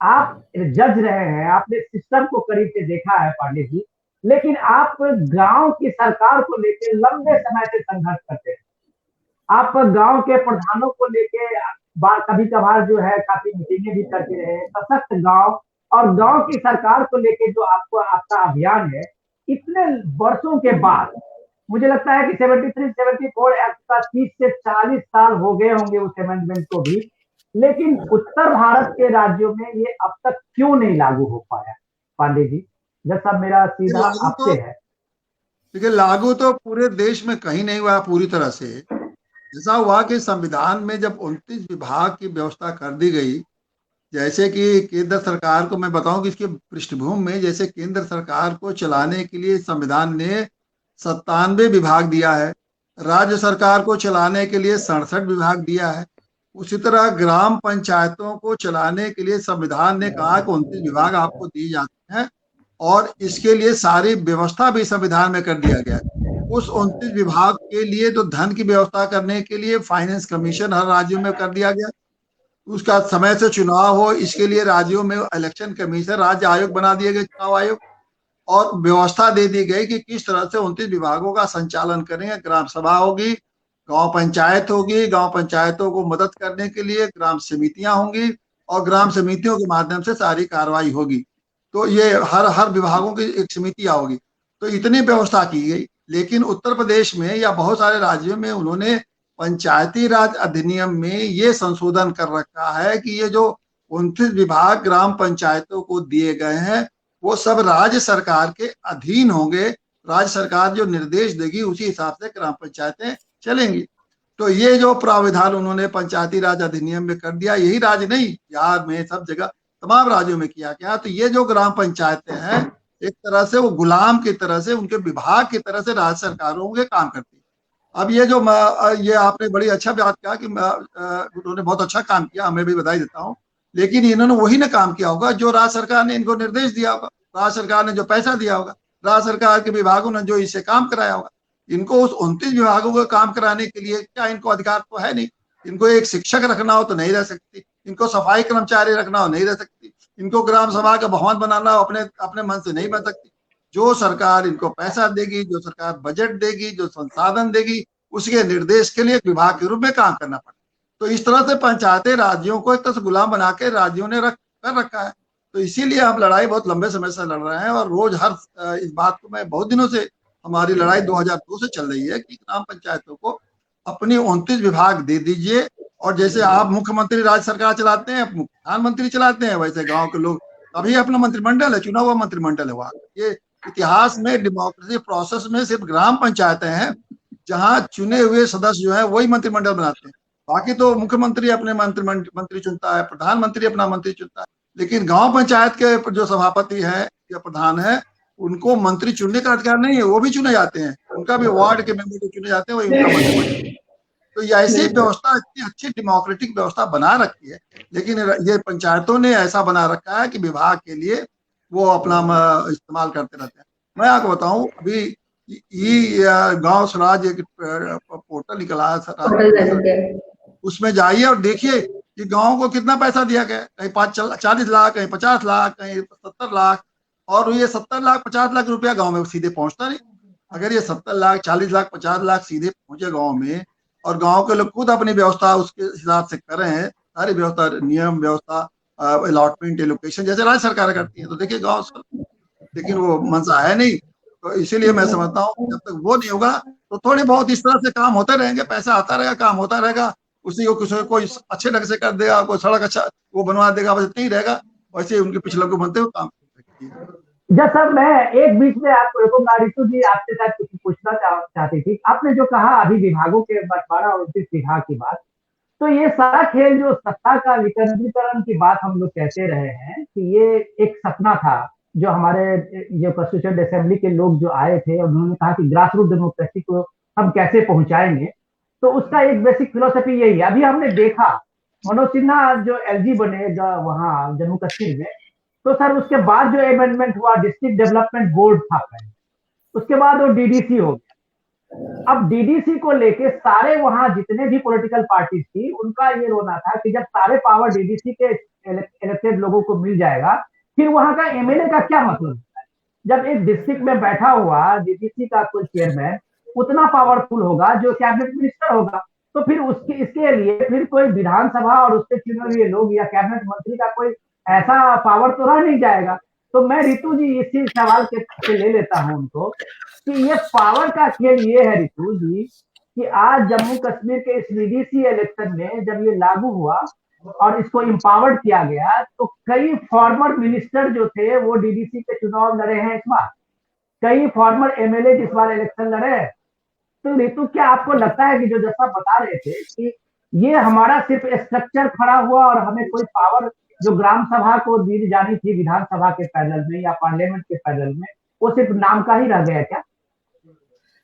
आप जज रहे हैं, आपने सिस्टम को करीब से देखा है पांडे जी, लेकिन आप गांव की सरकार को लेकर लंबे समय से संघर्ष करते हैं। आप गांव के प्रधानों को लेके कभी कभार जो है काफी मीटिंगें भी करते रहे, सशक्त गांव और गांव की सरकार को लेके जो आपको आपका अभियान है, इतने वर्षों के बाद मुझे लगता है कि 73-74 एक्ट का 30 से 40 साल हो गए होंगे उस अमेंडमेंट को भी, लेकिन उत्तर भारत के राज्यों में ये अब तक क्यों नहीं लागू हो पाया? पांडे जी, जब सब मेरा सीधा आपसे है। देखिए, लागू तो पूरे देश में कहीं नहीं हुआ पूरी तरह से। ऐसा हुआ कि संविधान में जब 29 विभाग की व्यवस्था कर दी गई, जैसे कि केंद्र सरकार को मैं बताऊं कि इसके पृष्ठभूमि में, जैसे केंद्र सरकार को चलाने के लिए संविधान ने 97 विभाग दिया है, राज्य सरकार को चलाने के लिए 67 विभाग दिया है। उसी तरह ग्राम पंचायतों को चलाने के लिए संविधान ने कहा कि 29 विभाग आपको दिए जाते हैं और इसके लिए सारी व्यवस्था भी संविधान में कर दिया गया है। उस 29 विभाग के लिए तो धन की व्यवस्था करने के लिए फाइनेंस कमीशन हर राज्यों में कर दिया गया, उसका समय से चुनाव हो इसके लिए राज्यों में इलेक्शन कमीशन, राज्य आयोग बना दिए गए, चुनाव आयोग, और व्यवस्था दे दी गई कि किस तरह से 29 विभागों का संचालन करेंगे। ग्राम सभा होगी, गांव पंचायत होगी, गांव पंचायतों को मदद करने के लिए ग्राम समितियां होंगी और ग्राम समितियों के माध्यम से सारी कार्रवाई होगी। तो ये हर विभागों की एक समितियां होगी। तो इतनी व्यवस्था की गई। लेकिन उत्तर प्रदेश में या बहुत सारे राज्यों में उन्होंने पंचायती राज अधिनियम में ये संशोधन कर रखा है कि ये जो 29 विभाग ग्राम पंचायतों को दिए गए हैं वो सब राज्य सरकार के अधीन होंगे। राज्य सरकार जो निर्देश देगी उसी हिसाब से ग्राम पंचायतें चलेंगी। तो ये जो प्रावधान उन्होंने पंचायती राज अधिनियम में कर दिया, यही राज्य नहीं, बिहार में सब जगह तमाम राज्यों में किया गया। तो ये जो ग्राम पंचायतें हैं एक तरह से वो गुलाम की तरह से, उनके विभाग की तरह से राज्य सरकारों के काम करती है। अब ये जो ये आपने बड़ी अच्छा बात कहा कि उन्होंने बहुत अच्छा काम किया, मैं भी बधाई देता हूँ। लेकिन इन्होंने वही ना काम किया होगा जो राज्य सरकार ने इनको निर्देश दिया होगा, राज्य सरकार ने जो पैसा दिया होगा, राज्य सरकार के विभागों ने जो इससे काम कराया होगा। इनको उस 29 विभागों का काम कराने के लिए क्या इनको अधिकार तो है नहीं। इनको एक शिक्षक रखना हो तो नहीं रह सकती, इनको सफाई कर्मचारी रखना हो नहीं रह सकती, इनको ग्राम सभा का भवन बनाना हो अपने अपने मन से नहीं बन सकती। जो सरकार इनको पैसा देगी, जो सरकार बजट देगी, जो संसाधन देगी, उसके निर्देश के लिए एक विभाग के रूप में काम करना पड़ेगा। तो इस तरह से पंचायतें राज्यों को एक तरह से गुलाम बना के राज्यों ने कर रखा है। तो इसीलिए हम लड़ाई बहुत लंबे समय से लड़ रहे हैं और रोज हर इस बात को मैं बहुत दिनों से, हमारी लड़ाई 2002 से चल रही है कि ग्राम पंचायतों को अपनी 29 विभाग दे दीजिए। और जैसे आप मुख्यमंत्री राज्य सरकार चलाते हैं, प्रधानमंत्री चलाते हैं, वैसे गांव के लोग अभी अपना मंत्रिमंडल है, चुना हुआ मंत्रिमंडल है वहां। ये इतिहास में डेमोक्रेसी प्रोसेस में सिर्फ ग्राम पंचायतें हैं जहां चुने हुए सदस्य जो है वही मंत्रिमंडल बनाते हैं। बाकी तो मुख्यमंत्री अपने मंत्री चुनता है, प्रधानमंत्री अपना मंत्री चुनता है। लेकिन गांव पंचायत के जो सभापति है या प्रधान है उनको मंत्री चुनने का अधिकार नहीं है, वो भी चुने जाते हैं, उनका भी वार्ड के मेंबर चुने जाते हैं, वही उनका मंत्री। तो ये ऐसी व्यवस्था, इतनी अच्छी डेमोक्रेटिक व्यवस्था बना रखी है। लेकिन ये पंचायतों ने ऐसा बना रखा है कि विभाग के लिए वो अपना इस्तेमाल करते रहते हैं। मैं आपको बताऊं, अभी गांव स्वराज एक पोर्टल निकला है, उसमें जाइए और देखिए कि गांव को कितना पैसा दिया गया, कहीं 40 लाख, कहीं 50 लाख, कहीं 70 लाख। और ये 70 लाख 50 लाख रुपया गांव में सीधे पहुंचता नहीं। अगर ये 70 लाख 40 लाख 50 लाख सीधे पहुंचे गांव में और गांव के लोग खुद अपनी व्यवस्था उसके हिसाब से कर रहे हैं, सारी व्यवस्था, नियम व्यवस्था, अलॉटमेंट, एलोकेशन जैसे राज्य सरकार करती है, तो देखिए गाँव, लेकिन वो मनसा है नहीं। तो इसीलिए मैं समझता हूँ जब तक वो नहीं होगा तो थोड़ी बहुत इस तरह से काम होते रहेंगे, पैसा आता रहेगा, काम होता रहेगा, उसी को कुछ कोई अच्छे ढंग से कर देगा, कोई सड़क अच्छा वो बनवा देगा, बस इतना ही रहेगा। वैसे उनके पिछले को बनते हुए काम। जब सर मैं एक बीच में आपको रोकूंगा, रितु जी आपसे शायद कुछ पूछना चाहती थी। आपने जो कहा अभी विभागों के बंटवारा और 29 विभाग की बात, तो ये सारा खेल जो सत्ता का विकेंद्रीकरण की बात हम लोग कहते रहे हैं कि ये एक सपना था जो हमारे जो कॉन्स्टिट्यूएंट असेंबली के लोग जो आए थे, उन्होंने कहा कि ग्रास रूट डेमोक्रेसी को हम कैसे पहुंचाएंगे। तो उसका एक बेसिक फिलोसफी यही है। अभी हमने देखा मनोज सिन्हा जो एलजी बनेगा वहां जम्मू कश्मीर में, तो सर उसके बाद जो अमेंडमेंट हुआ, डिस्ट्रिक्ट डेवलपमेंट बोर्ड था पहले, उसके बाद वो डीडीसी हो गया। अब डीडीसी को लेके सारे वहां जितने भी पॉलिटिकल पार्टीज थी उनका ये रोना था कि जब सारे पावर डीडीसी के इलेक्टेड लोगों को मिल जाएगा, फिर वहां का एमएलए का क्या मतलब होता है? जब एक डिस्ट्रिक्ट में बैठा हुआ डीडीसी का कोई चेयरमैन उतना पावरफुल होगा जो कैबिनेट मिनिस्टर होगा, तो फिर उसके इसके लिए फिर कोई विधानसभा और उसके चुने हुए लोग या कैबिनेट मंत्री का कोई ऐसा पावर तो रह नहीं जाएगा। तो मैं रितु जी इसी सवाल के ले लेता हूं उनको कि ये पावर का खेल ये है रितु जी कि आज जम्मू कश्मीर के इस डीडीसी इलेक्शन में जब ये लागू हुआ और इसको इम्पावर्ड किया गया तो कई फॉर्मर मिनिस्टर जो थे वो डीडीसी के चुनाव लड़े हैं इस बार, कई फॉर्मर एमएलए इस बार इलेक्शन लड़े हैं। तो रितु क्या आपको लगता है कि जो जैसा बता रहे थे कि ये हमारा सिर्फ स्ट्रक्चर खड़ा हुआ और हमें कोई पावर जो ग्राम सभा को दी जानी थी विधानसभा के पैनल में या पार्लियामेंट के पैनल में वो सिर्फ नाम का ही रह गया क्या?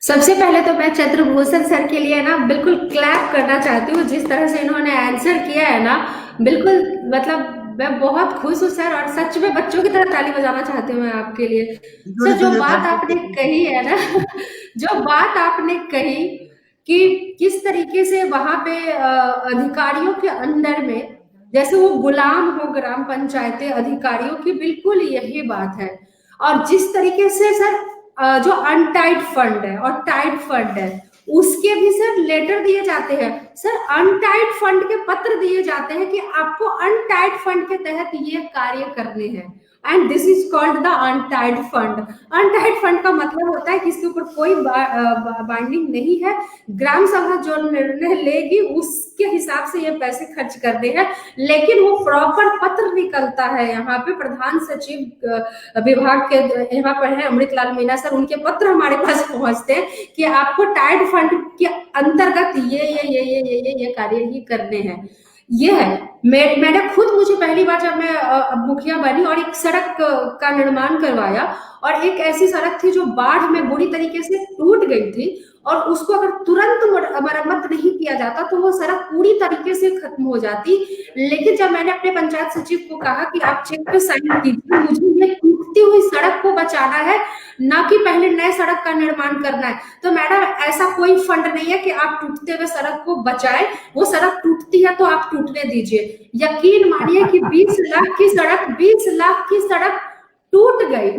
सबसे पहले तो मैं चंद्रभूषण सर के लिए ना बिल्कुल क्लैप करना चाहती हूँ, जिस तरह से इन्होंने आंसर किया है ना, बिल्कुल मतलब मैं बहुत खुश हूँ सर, और सच में बच्चों की तरह ताली बजाना चाहती हूँ मैं आपके लिए। सर जो बात आपने कही है ना जो बात आपने कही कि किस तरीके से वहां पे अधिकारियों के अंडर में जैसे वो गुलाम हो ग्राम पंचायतें अधिकारियों की, बिल्कुल यही बात है। और जिस तरीके से सर जो अनटाइड फंड है और टाइड फंड है उसके भी सर लेटर दिए जाते हैं। सर अनटाइड फंड के पत्र दिए जाते हैं कि आपको अनटाइड फंड के तहत ये कार्य करने हैं, and this is called the untied fund. Untied fund का मतलब होता है कि इसके ऊपर कोई बाइंडिंग नहीं है, ग्राम सभा जो निर्णय लेगी उसके हिसाब से ये पैसे खर्च करने हैं, लेकिन वो प्रॉपर पत्र निकलता है। यहाँ पे प्रधान सचिव विभाग के यहाँ पर है अमृतलाल मीणा सर, उनके पत्र हमारे पास पहुंचते हैं कि आपको टाइड फंड के अंतर्गत ये कार्य ही करने हैं। ये है मैंने खुद, मुझे पहली बार जब मैं मुखिया बनी और एक सड़क का निर्माण करवाया, और एक ऐसी सड़क थी जो बाढ़ में बुरी तरीके से टूट गई थी, और उसको अगर तुरंत मरम्मत नहीं किया जाता तो वो सड़क पूरी तरीके से खत्म हो जाती। लेकिन जब मैंने अपने पंचायत सचिव को कहा कि आप चेक पे साइन कीजिए, मुझे ये टूटती हुई सड़क को बचाना है, ना कि पहले नए सड़क का निर्माण करना है, तो मैडम ऐसा कोई फंड नहीं है कि आप टूटते हुए सड़क को बचाएं, वो सड़क टूटती है तो आप टूटने दीजिए। यकीन मानिए कि 20 लाख की सड़क टूट गई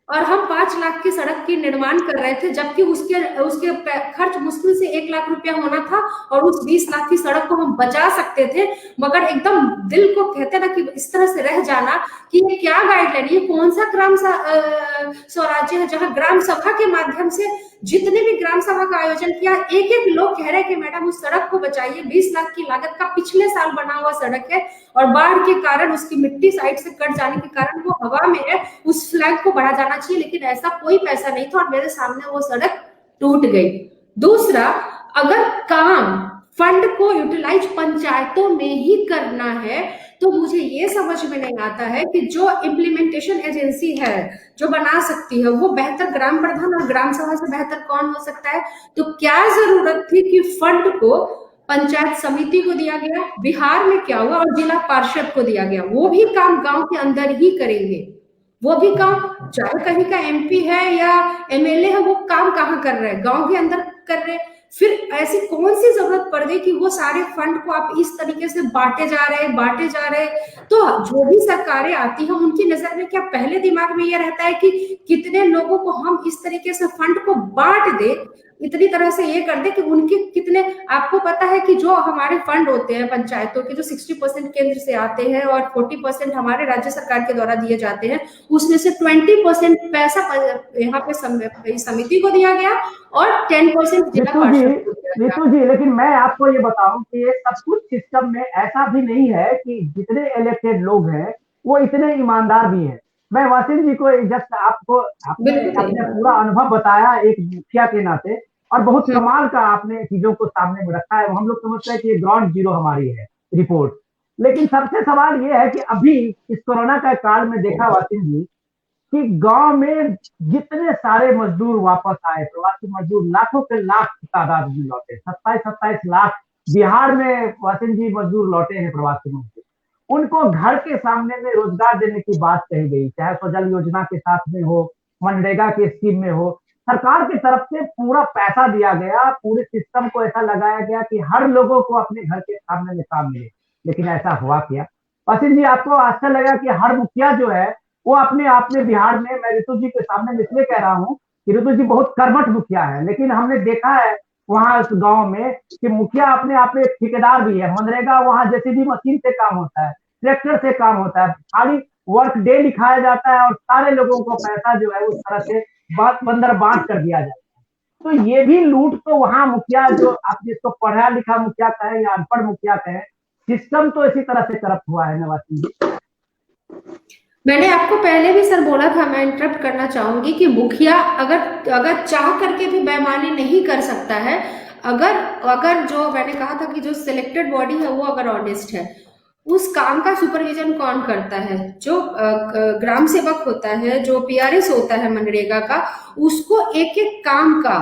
और हम 5 लाख की सड़क की निर्माण कर रहे थे, जबकि उसके खर्च मुश्किल से 1 लाख रुपया होना था और उस 20 लाख की सड़क को हम बचा सकते थे। मगर एकदम दिल को कहते ना कि इस तरह से रह जाना कि ये क्या गाइडलाइन, ये कौन सा ग्राम स्वराज्य है जहां ग्राम सभा के माध्यम से जितने भी ग्राम सभा का आयोजन किया, एक एक लोग कह रहे हैं कि मैडम उस सड़क को बचाइए। 20 लाख की लागत का पिछले साल बना हुआ सड़क है और बाढ़ के कारण उसकी मिट्टी साइड से कट जाने के कारण वो हवा में है, उस फ्लैग को बढ़ा जाना चाहिए, लेकिन ऐसा कोई पैसा नहीं था और मेरे सामने वो सड़क टूट गई। दूसरा, अगर काम फंड को यूटिलाइज पंचायतों में ही करना है तो मुझे ये समझ में नहीं आता है कि जो इम्प्लीमेंटेशन एजेंसी है जो बना सकती है वो बेहतर ग्राम प्रधान और ग्राम सभा से बेहतर कौन हो सकता है। तो क्या जरूरत थी कि फंड को पंचायत समिति को दिया गया, बिहार में क्या हुआ, और जिला पार्षद को दिया गया। वो भी काम गांव के अंदर ही करेंगे, वो भी काम चाहे कहीं का एमपी है या एमएलए है, वो काम कहाँ कर रहे हैं, गांव के अंदर कर रहे हैं। फिर ऐसी कौन सी जरूरत पड़ गई कि वो सारे फंड को आप इस तरीके से बांटे जा रहे। तो जो भी सरकारें आती हैं उनकी नजर में क्या पहले दिमाग में ये रहता है कि कितने लोगों को हम इस तरीके से फंड को बांट दे, इतनी तरह से ये कर दे कि उनके कितने, आपको पता है कि जो हमारे फंड होते हैं पंचायतों के, जो 60% केंद्र से आते हैं और 40% हमारे राज्य सरकार के द्वारा दिए जाते हैं, उसमें से 20% पैसा यहाँ पे समिति को दिया गया और 10% जिला पार्षद को दिया गया। जी, लेकिन मैं आपको ये बताऊं कि ये सब कुछ सिस्टम में ऐसा भी नहीं है कि जितने इलेक्टेड लोग हैं वो इतने ईमानदार भी हैं। मैं वासिम जी को जस्ट आपने अपने पूरा अनुभव बताया एक मुखिया के नाते, और बहुत कमाल का आपने चीजों को सामने में रखा है। हम लोग समझते हैं कि ये ग्राउंड जीरो हमारी है रिपोर्ट, लेकिन सबसे सवाल ये है कि अभी इस कोरोना का काल में देखा वासिम जी कि गांव में जितने सारे मजदूर वापस आए, प्रवासी मजदूर लाखों के लाख तादाद में लौटे, 27 लाख बिहार में वासिम जी मजदूर लौटे हैं प्रवासी मजदूर। उनको घर के सामने में रोजगार देने की बात कही गई, चाहे स्वजल योजना के साथ में हो, मनरेगा के स्कीम में हो, सरकार की तरफ से पूरा पैसा दिया गया, पूरे सिस्टम को ऐसा लगाया गया कि हर लोगों को अपने घर के सामने में काम मिले। लेकिन ऐसा हुआ क्या वासिम जी? आपको आश्चर्य लगा कि हर मुखिया जो है वो अपने आप में बिहार में, मैं ऋतु जी के सामने इसलिए कह रहा हूँ कि ऋतु जी बहुत कर्मठ मुखिया है, लेकिन हमने देखा है वहां उस गांव में कि मुखिया अपने आप में एक ठेकेदार भी है। मनरेगा वहां जेसीबी मशीन से काम होता है, ट्रैक्टर से काम होता है, खाली वर्क डे लिखाया जाता है और सारे लोगों को पैसा जो है उस तरह से बंदर बांट कर दिया जाता है। तो ये भी लूट तो वहां मुखिया जो आप जिसको पढ़ा लिखा मुखिया कहें या अनपढ़ मुखिया कहें, सिस्टम तो इसी तरह से करप्ट हुआ है नवाज जी। मैंने आपको पहले भी सर बोला था, मैं इंटरप्ट करना चाहूंगी कि मुखिया अगर अगर चाह करके भी बेईमानी नहीं कर सकता है, अगर अगर जो मैंने कहा था कि जो सिलेक्टेड बॉडी है वो अगर ऑनेस्ट है, उस काम का सुपरविजन कौन करता है? जो ग्राम सेवक होता है, जो पीआरएस होता है मनरेगा का, उसको एक एक काम का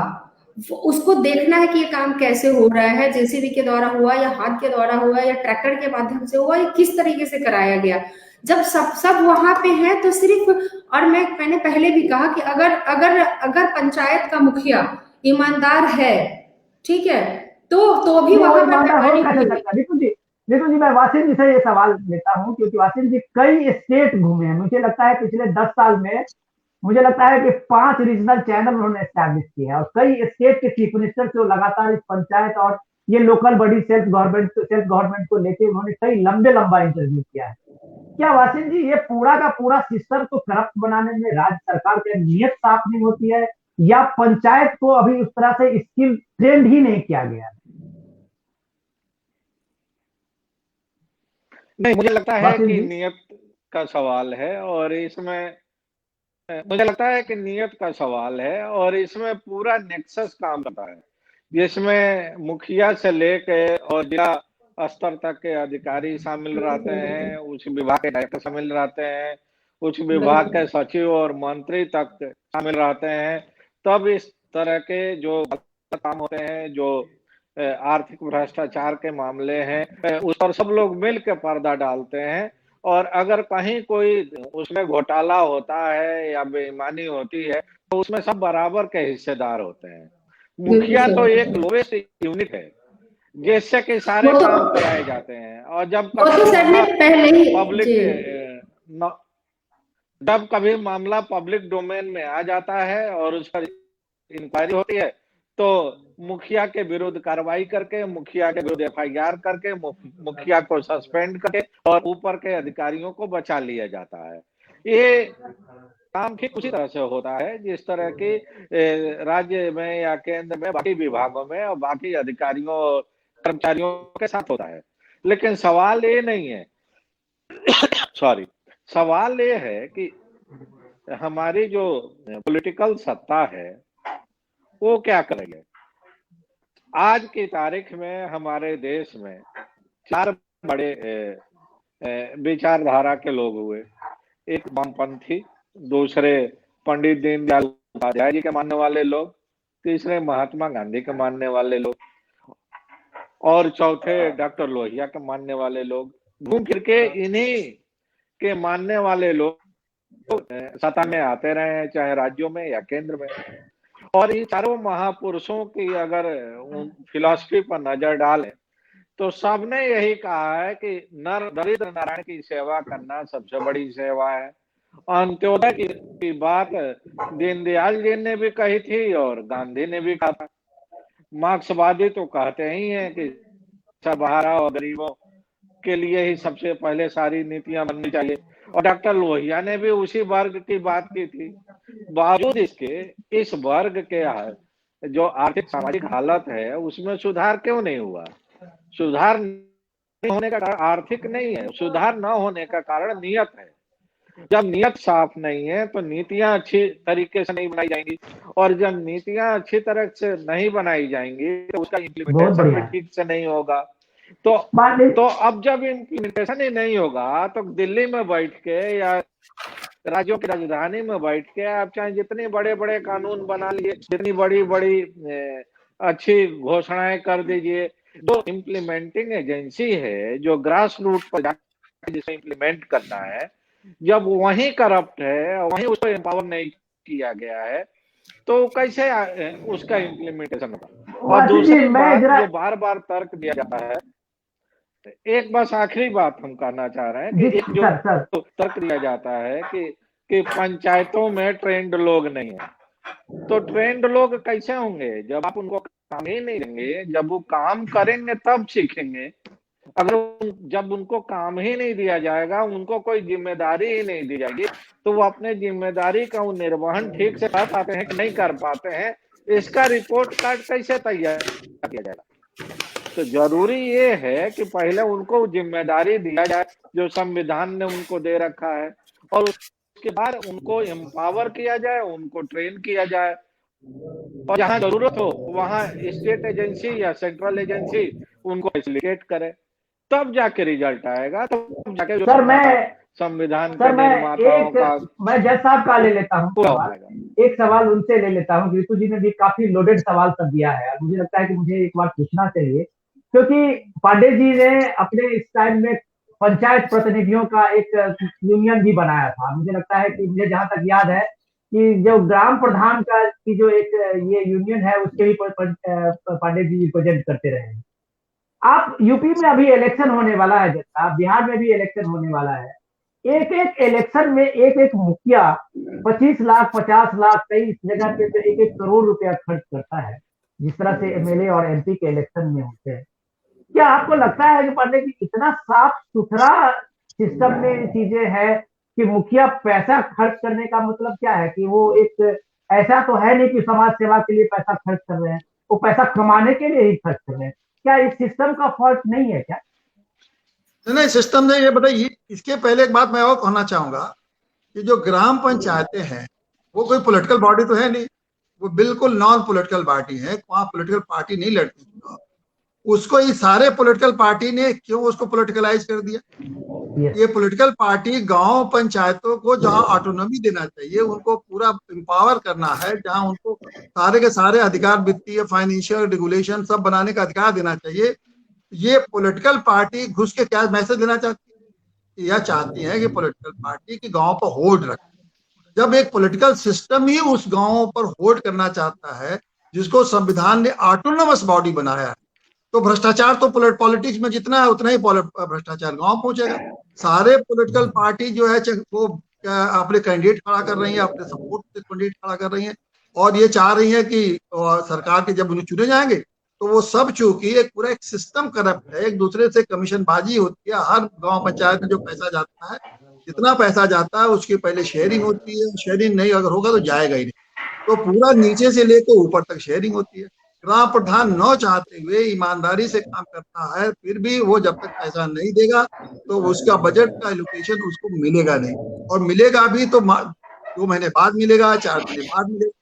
उसको देखना है कि ये काम कैसे हो रहा है, जेसीबी के द्वारा हुआ या हाथ के द्वारा हुआ या ट्रैक्टर के माध्यम से हुआ या किस तरीके से कराया गया। जब सब वहां पे है तो सिर्फ, और मैंने पहले भी कहा कि अगर अगर अगर पंचायत का मुखिया ईमानदार है, ठीक है, तो भी वहां पर बेईमानी नहीं। देखो जी, मैं वासिम जी से ये सवाल लेता हूँ क्योंकि वासिम जी कई स्टेट घूमे हैं। मुझे लगता है पिछले 10 साल में मुझे लगता है कि 5 रीजनल चैनल उन्होंने एस्टैब्लिश किए हैं और कई स्टेट के चीफ मिनिस्टर से लगातार इस पंचायत और ये लोकल बड़ी सेल्फ गवर्नमेंट को लेके उन्होंने कई लंबा इंटरव्यू किया है। क्या वासिम जी ये पूरा का पूरा सिस्टम तो करप्ट बनाने में राज्य सरकार की नीयत साफ नहीं होती है, या पंचायत को अभी उस तरह से स्किल ट्रेंड ही नहीं किया गया? नहीं, मुझे लगता है कि नियत का सवाल है और इसमें मुझे लगता है कि नियत का सवाल है और इसमें पूरा नेक्सस काम करता है, जिसमें मुखिया से लेके और जिला स्तर तक के अधिकारी शामिल रहते हैं, उच्च विभाग के डायरेक्टर शामिल रहते हैं, उच्च विभाग के सचिव और मंत्री तक शामिल रहते हैं। तब इस तरह के जो काम होते हैं, जो आर्थिक भ्रष्टाचार के मामले हैं, उस पर सब लोग मिल के पर्दा डालते हैं और अगर कहीं कोई उसमें घोटाला होता है या बेईमानी होती है तो उसमें सब बराबर के हिस्सेदार होते हैं। मुखिया तो एक लोएस्ट यूनिट है जिससे कि सारे काम कराए जाते हैं और जब कभी मामला पब्लिक डोमेन में आ जाता है और उस पर इंक्वायरी होती है तो मुखिया के विरुद्ध कार्रवाई करके, मुखिया के विरुद्ध एफआईआर करके, मुखिया को सस्पेंड करके और ऊपर के अधिकारियों को बचा लिया जाता है। ये काम ठीक उसी तरह से होता है जिस तरह की राज्य में या केंद्र में बाकी विभागों में और बाकी अधिकारियों और कर्मचारियों के साथ होता है। लेकिन सवाल ये नहीं है सवाल ये है कि हमारी जो पॉलिटिकल सत्ता है वो क्या करेंगे। आज की तारीख में हमारे देश में 4 बड़े विचारधारा के लोग हुए। एक वामपंथी, दूसरे पंडित दीनदयाल उपाध्याय जी के मानने वाले लोग, तीसरे महात्मा गांधी के मानने वाले लोग और चौथे डॉक्टर लोहिया के मानने वाले लोग। घूम फिर के इन्हीं के मानने वाले लोग सत्ता में आते रहे हैं, चाहे राज्यों में या केंद्र में। और इन चारों महापुरुषों की अगर फिलॉसफी पर नजर डालें तो सबने यही कहा है कि दरिद्र नारायण की सेवा करना सबसे बड़ी सेवा है। अंत्योदय की बात दीनदयाल जी ने भी कही थी और गांधी ने भी कहा था। मार्क्सवादी तो कहते ही हैं कि सबहारा और गरीबों के लिए ही सबसे पहले सारी नीतियां बननी चाहिए और डॉक्टर लोहिया ने भी उसी वर्ग की बात की थी। बावजूद इसके इस वर्ग के जो आर्थिक सामाजिक हालत है उसमें सुधार क्यों नहीं हुआ? सुधार नहीं होने का कारण आर्थिक नहीं है, सुधार न होने का कारण नियत है। जब नियत साफ नहीं है तो नीतियां अच्छी तरीके से नहीं बनाई जाएंगी और जब नीतियां अच्छी तरह से नहीं बनाई जाएंगी तो उसका इम्प्लीमेंटेशन भी ठीक से नहीं होगा। तो अब जब इम्प्लीमेंटेशन ही नहीं होगा तो दिल्ली में बैठ के या राज्यों की राजधानी में बैठ के आप चाहे जितने बड़े बड़े कानून बना लिए, जितनी बड़ी बड़ी अच्छी घोषणाएं कर दीजिए, जो इम्प्लीमेंटिंग एजेंसी है, जो ग्रास रूट पर जाकर जिसे इम्प्लीमेंट करना है, जब वही करप्ट है, वही उसको एम्पावर नहीं किया गया है तो कैसे उसका इम्प्लीमेंटेशन होगा? और दूसरी बात जो बार बार तर्क दिया जाता है, एक बस आखिरी बात हम कहना चाह रहे हैं कि एक जो तर्क दिया जाता है कि पंचायतों में ट्रेंड लोग नहीं है। तो ट्रेंड लोग कैसे होंगे जब आप उनको काम ही नहीं देंगे, जब वो काम करेंगे तब सीखेंगे। अगर जब उनको काम ही नहीं दिया जाएगा, उनको कोई जिम्मेदारी ही नहीं दी जाएगी, तो वो अपने जिम्मेदारी का वो निर्वहन ठीक से कर पाते हैं कि नहीं कर पाते हैं, इसका रिपोर्ट कार्ड कैसे तैयार किया जाएगा। तो जरूरी ये है कि पहले उनको जिम्मेदारी दिया जाए जो संविधान ने उनको दे रखा है, और उसके बाद उनको एम्पावर किया जाए, उनको ट्रेन किया जाए, और जहां जरूरत हो वहां स्टेट एजेंसी या सेंट्रल एजेंसी उनको फैसिलिटेट करे, तब जाके रिजल्ट आएगा, तब जाके जो संविधान के निर्माताओं का। मैं जज साहब का ले लेता हूँ सवाल, एक सवाल उनसे ले लेता हूँ। ऋतु जी ने भी काफी लोडेड सवाल सब दिया है, मुझे लगता है कि मुझे एक बार पूछना चाहिए, क्योंकि पांडे जी ने अपने इस टाइम में पंचायत प्रतिनिधियों का एक यूनियन भी बनाया था। मुझे लगता है कि मुझे जहां तक याद है कि जो ग्राम प्रधान का की जो एक ये यूनियन है, उसके भी पांडे जी रिप्रेजेंट करते रहे हैं। आप यूपी में अभी इलेक्शन होने वाला है, जैसा बिहार में भी इलेक्शन होने वाला है, एक एक इलेक्शन में एक एक मुखिया 25 लाख 50 लाख कई जगह पे तो 1-1 करोड़ रुपया खर्च करता है, जिस तरह से एमएलए और एमपी के इलेक्शन में होते हैं। क्या आपको लगता है कि पांडे जी इतना साफ सुथरा सिस्टम में चीजें है कि मुखिया पैसा खर्च करने का मतलब क्या है कि वो एक ऐसा तो है नहीं कि समाज सेवा के लिए पैसा खर्च कर रहे हैं, वो पैसा कमाने के लिए ही खर्च कर रहे हैं? क्या इस सिस्टम का फॉल्ट नहीं है क्या? नहीं, सिस्टम ने ये बताइए। इसके पहले एक बात मैं और कहना चाहूंगा कि जो ग्राम पंचायतें हैं वो कोई पॉलिटिकल बॉडी तो है नहीं, वो बिल्कुल नॉन पॉलिटिकल पार्टी है, वहां पॉलिटिकल पार्टी नहीं लड़ती। उसको ये सारे पॉलिटिकल पार्टी ने क्यों उसको पॉलिटिकलाइज कर दिया? ये पॉलिटिकल पार्टी गांव पंचायतों को जहां ऑटोनॉमी देना चाहिए, उनको पूरा एम्पावर करना है, जहां उनको सारे के सारे अधिकार, वित्तीय फाइनेंशियल रेगुलेशन सब बनाने का अधिकार देना चाहिए, ये पॉलिटिकल पार्टी घुस के क्या मैसेज देना चाहती है? यह चाहती है कि पॉलिटिकल पार्टी की गांव पर होल्ड रखे। जब एक पॉलिटिकल सिस्टम ही उस गांव पर होल्ड करना चाहता है, जिसको संविधान ने ऑटोनोमस बॉडी बनाया है, तो भ्रष्टाचार तो पॉलिटिक्स में जितना है उतना ही भ्रष्टाचार गांव पहुंचेगा। सारे पॉलिटिकल पार्टी जो है वो अपने कैंडिडेट खड़ा कर रही है, अपने सपोर्ट से कैंडिडेट खड़ा कर रही है, और ये चाह रही है कि सरकार के जब उन्हें चुने जाएंगे तो वो सब, चूंकि एक पूरा एक सिस्टम करप्ट है, एक दूसरे से कमीशन बाजी होती है। हर गांव पंचायत में जो पैसा जाता है, जितना पैसा जाता है उसकी पहले शेयरिंग होती है, शेयरिंग नहीं अगर होगा तो जाएगा ही नहीं, तो पूरा नीचे से लेकर ऊपर तक शेयरिंग होती है। ग्राम प्रधान न चाहते हुए ईमानदारी से काम करता है, फिर भी वो जब तक पैसा नहीं देगा तो उसका बजट का एलोकेशन उसको मिलेगा नहीं, और मिलेगा भी तो 2 महीने बाद मिलेगा, 4 महीने बाद मिलेगा।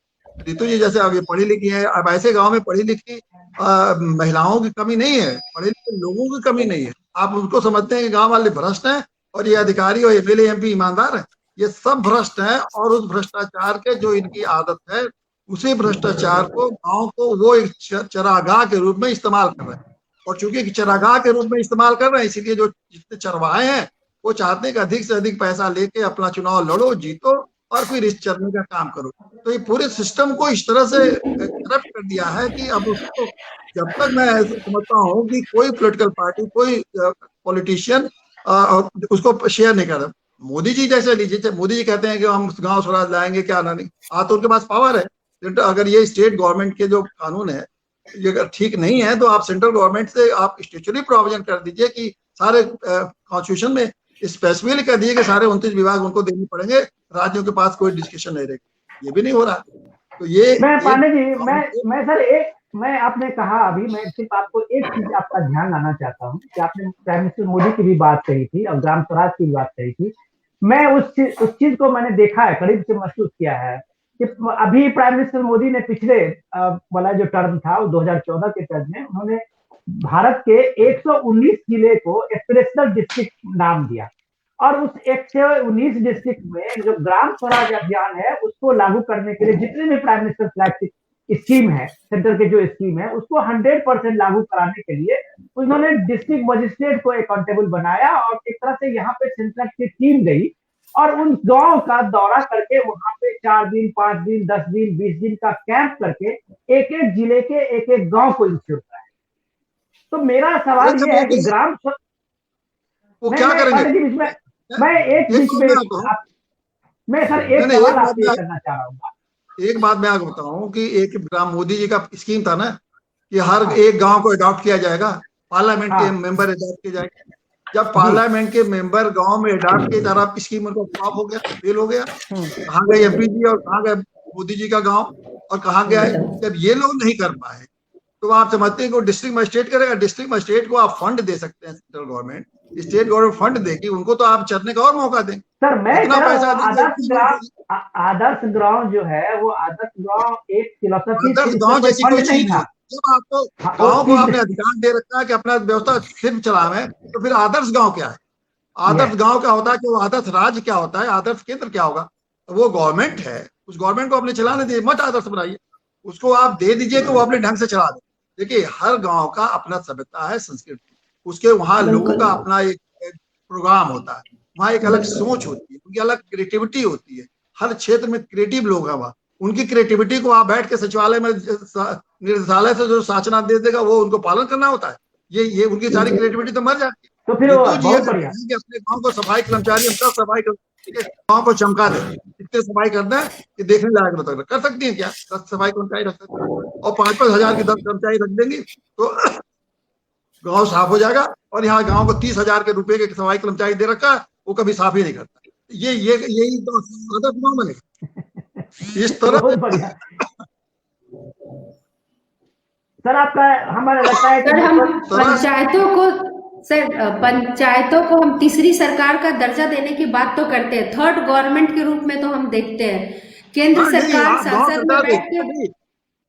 ऋतु जी जैसे आगे पढ़ी लिखी है, अब ऐसे गांव में पढ़ी लिखी महिलाओं की कमी नहीं है, पढ़े लिखे लोगों की कमी नहीं है। आप उनको समझते हैं कि गांव वाले भ्रष्ट हैं और ये अधिकारी और एमएलए एमपी ईमानदार है, ये सब भ्रष्ट हैं। और उस भ्रष्टाचार के जो इनकी आदत है, उसी भ्रष्टाचार को गांव को वो एक चरागाह के रूप में इस्तेमाल कर रहे हैं, और चूंकि चरागाह के रूप में इस्तेमाल कर रहे हैं, इसीलिए जो जितने चरवाहे हैं वो चाहते हैं कि अधिक से अधिक पैसा लेके अपना चुनाव लड़ो, जीतो, और फिर इस चरने का काम करो। तो ये पूरे सिस्टम को इस तरह से करप्ट कर दिया है कि अब उसको, जब तक मैं ऐसा समझता हूँ कि कोई पॉलिटिकल पार्टी, कोई पॉलिटिशियन उसको शेयर नहीं कर रहा। मोदी जी जैसे लीजिए, मोदी जी कहते हैं कि हम गांव स्वराज लाएंगे, क्या ना नहीं, तो उनके पास पावर है। अगर ये स्टेट गवर्नमेंट के जो कानून है ये अगर ठीक नहीं है, तो आप सेंट्रल गवर्नमेंट से आप स्टेचुटरी प्रोविजन कर दीजिए कि सारे कॉन्स्टिट्यूशन में स्पेसिफिकली कर दिए कि सारे 29 विभाग उनको देने पड़ेंगे, राज्यों के पास कोई डिस्कशन नहीं रहेगी। ये भी नहीं हो रहा। तो ये मैं पांडे जी, मैं सर मैं आपने कहा अभी, मैं सिर्फ आपको एक चीज आपका ध्यान लाना चाहता हूँ कि आपने प्राइम मिनिस्टर मोदी की भी बात कही थी और ग्राम स्वराज की भी बात कही थी। मैं उस चीज को मैंने देखा है, करीब से महसूस किया है कि अभी प्राइम मिनिस्टर मोदी ने पिछले वाला जो टर्म था, 2014 के टर्म में उन्होंने भारत के 119 जिले को एस्पिरेशनल डिस्ट्रिक्ट नाम दिया, और उस 119 डिस्ट्रिक्ट में जो ग्राम स्वराज अभियान है उसको लागू करने के लिए जितने भी प्राइम मिनिस्टर फ्लैगशिप स्कीम है, सेंटर के जो स्कीम है, उसको 100% लागू कराने के लिए उन्होंने डिस्ट्रिक्ट मजिस्ट्रेट को अकाउंटेबल बनाया, और एक तरह से यहाँ पे सेंटर की टीम गई और उन गांव का दौरा करके वहां पे 4 दिन 5 दिन 10 दिन 20 दिन का कैंप करके एक एक जिले के एक एक गांव को इंश्योर कराया। तो मेरा सवाल ये है कि ग्राम वो क्या करेंगे? मैं एक बीच में मैं सर एक सवाल आपसे करना चाह रहा हूँ। एक बात मैं आपको बताऊं कि एक ग्राम मोदी जी का स्कीम था ना, कि हर एक गांव को अडॉप्ट किया जाएगा, पार्लियामेंट के मेंबर अडॉप्ट किए जाएंगे। जब पार्लियामेंट के मेंबर गांव में अडॉप्ट किए, सारा स्कीम उनका फ्लॉप हो गया, फेल हो गया। कहाँ गए एमपी जी और कहाँ गए मोदी जी का गांव, और कहाँ गया है? जब ये लोग नहीं कर पाए तो आप समझते हैं कि डिस्ट्रिक्ट मजिस्ट्रेट करेगा? डिस्ट्रिक्ट मजिस्ट्रेट को आप फंड दे सकते हैं, central government, state government fund देगी, उनको तो आप चलने का और मौका दें। सर मैं इतना पैसा आदर्श गांव जो है वो आदर्श गांव एक फिलोसफी आदर्श थी, गांव जैसी कोई फंड नहीं चीज था। नहीं। जब आपको हाँ, गांव को आपने अधिकार दे रखा है कि अपना व्यवस्था सिर्फ चलावे, तो फिर आदर्श गांव क्या है? आदर्श गांव क्या होता है कि वो आदर्श राज्य क्या होता है, आदर्श केंद्र क्या होगा? वो गवर्नमेंट है, उस गवर्नमेंट को अपने चलाने दीजिए, मत आदर्श बनाइए, उसको आप दे दीजिए कि वो अपने ढंग से चला दे। देखिए हर गांव का अपना सभ्यता है, संस्कृति, उसके वहाँ लोगों का अपना एक प्रोग्राम होता है, वहाँ एक अलग सोच होती है, उनकी अलग क्रिएटिविटी होती है। हर क्षेत्र में क्रिएटिव लोग हैं वहाँ, उनकी क्रिएटिविटी को आप बैठ के सचिवालय में निदेशालय से जो सूचना दे देगा वो उनको पालन करना होता है। ये उनकी सारी क्रिएटिविटी तो मर जाती है। तो फिर बहुत बढ़िया अपने गांव को सफाई कर्मचारी, हम सब सफाई गांव को चमका दे, इतने सफाई करना है कि देखने लायक बता कर सकती है क्या? 10 सफाई कर्मचारी रख सकते हैं और 5-5 हजार की 10 कर्मचारी रख देंगे तो गांव साफ हो जाएगा। और यहाँ गांव को 30,000 के रुपए के सफाई कर्मचारी दे रखा है, वो कभी साफ ही नहीं करता। यही तो आदत गांव बनेगा इस तरह। बहुत बढ़िया सर, आपका हमारा लगता है सर हम पंचायतों को हम तीसरी सरकार का दर्जा देने की बात तो करते हैं, थर्ड गवर्नमेंट के रूप में तो हम देखते हैं। केंद्र सरकार संसद में बैठ के,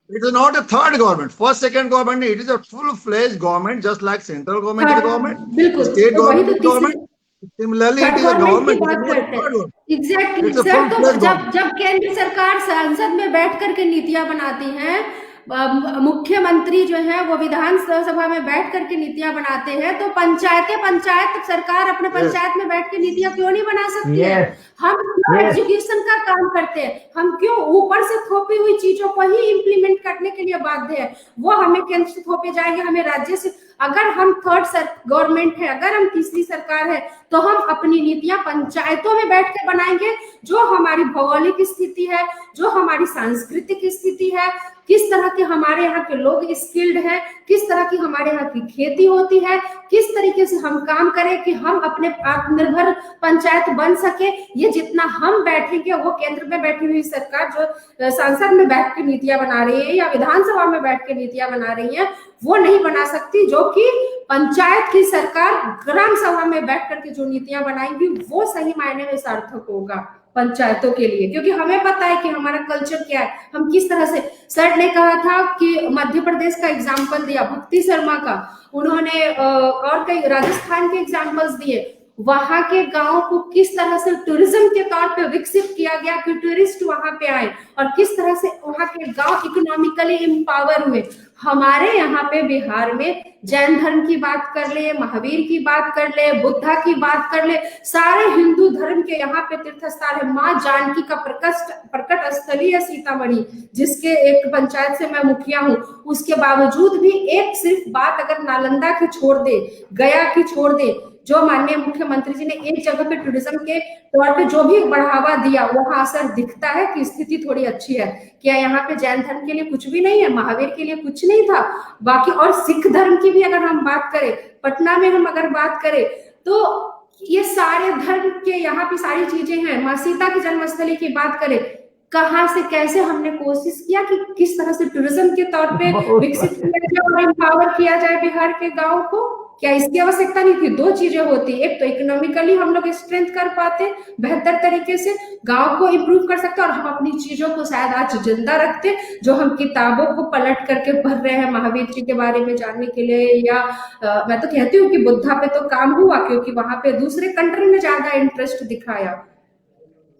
it is not a third government, first second government, it is a full fledged government just like central government is a government, बिल्कुल state तो government is a government, similarly it is a government, exactly sir. तो जब केंद्र सरकार संसद में बैठ करके नीतियां बनाती हैं, मुख्यमंत्री जो है वो विधानसभा में बैठ करके नीतियां बनाते हैं, तो पंचायत सरकार अपने पंचायत में बैठ के नीतियां क्यों नहीं बना सकती है? हम क्यों एजुकेशन का काम करते हैं? हम क्यों ऊपर से थोपी हुई चीजों को ही इम्प्लीमेंट करने के लिए बाध्य है? वो हमें केंद्र से थोपे जाएंगे, हमें राज्य से। अगर हम थर्ड गवर्नमेंट है, अगर हम तीसरी सरकार है, तो हम अपनी नीतियां पंचायतों में बैठ कर बनाएंगे। जो हमारी भौगोलिक स्थिति है, जो हमारी सांस्कृतिक स्थिति है, किस तरह के हमारे यहाँ के लोग स्किल्ड हैं, किस तरह की हमारे यहाँ की खेती होती है, किस तरीके से हम काम करें कि हम अपने आत्मनिर्भर पंचायत बन सके, ये जितना हम बैठेंगे वो केंद्र में बैठी हुई सरकार जो संसद में बैठ के नीतियां बना रही है या विधानसभा में बैठ के नीतियां बना रही है, वो नहीं बना सकती। जो कि पंचायत की सरकार ग्राम सभा में बैठ करके जो नीतियां बनाएंगी वो सही मायने में सार्थक होगा पंचायतों के लिए, क्योंकि हमें पता है कि हमारा कल्चर क्या है, हम किस तरह से। सर ने कहा था कि मध्य प्रदेश का एग्जाम्पल दिया, भक्ति शर्मा का, उन्होंने और कई राजस्थान के एग्जाम्पल्स दिए। वहां के गांव को किस तरह से टूरिज्म के तौर पे विकसित किया गया कि टूरिस्ट वहां पे आए, और किस तरह से वहां के गांव इकोनॉमिकली एम्पावर हुए। हमारे यहाँ पे बिहार में जैन धर्म की बात कर ले, महावीर की बात कर ले, बुद्धा की बात कर ले, सारे हिंदू धर्म के यहाँ पे तीर्थ स्थान है। माँ जानकी का प्रकट स्थली है सीतामढ़ी, जिसके एक पंचायत से मैं मुखिया हूँ। उसके बावजूद भी एक सिर्फ बात अगर नालंदा की छोड़ दे, गया की छोड़ दे, जो माननीय मुख्यमंत्री जी ने एक जगह पे टूरिज्म के तौर पे जो भी बढ़ावा दिया, वहां असर दिखता है कि स्थिति थोड़ी अच्छी है। क्या यहाँ पे जैन धर्म के लिए कुछ भी नहीं है, महावीर के लिए कुछ नहीं था बाकी। और सिख धर्म की भी अगर हम बात करें, पटना में हम अगर बात करें, तो ये सारे धर्म के यहाँ पे सारी चीजें हैं। माँ सीता की जन्मस्थली की बात करें, कहाँ से कैसे हमने कोशिश किया कि किस तरह से टूरिज्म के तौर पे विकसित किया जाए और एम्पावर किया जाए बिहार के गाँव को। क्या इसकी आवश्यकता नहीं थी? दो चीजें होती, एक तो इकोनॉमिकली हम लोग स्ट्रेंथ कर पाते, बेहतर तरीके से गांव को इम्प्रूव कर सकते, और हम अपनी चीजों को शायद आज जिंदा रखते, जो हम किताबों को पलट करके पढ़ रहे हैं महावीर जी के बारे में जानने के लिए। या मैं तो कहती हूँ कि बुद्धा पे तो काम हुआ, क्योंकि वहां पे दूसरे कंट्री में ज्यादा इंटरेस्ट दिखाया,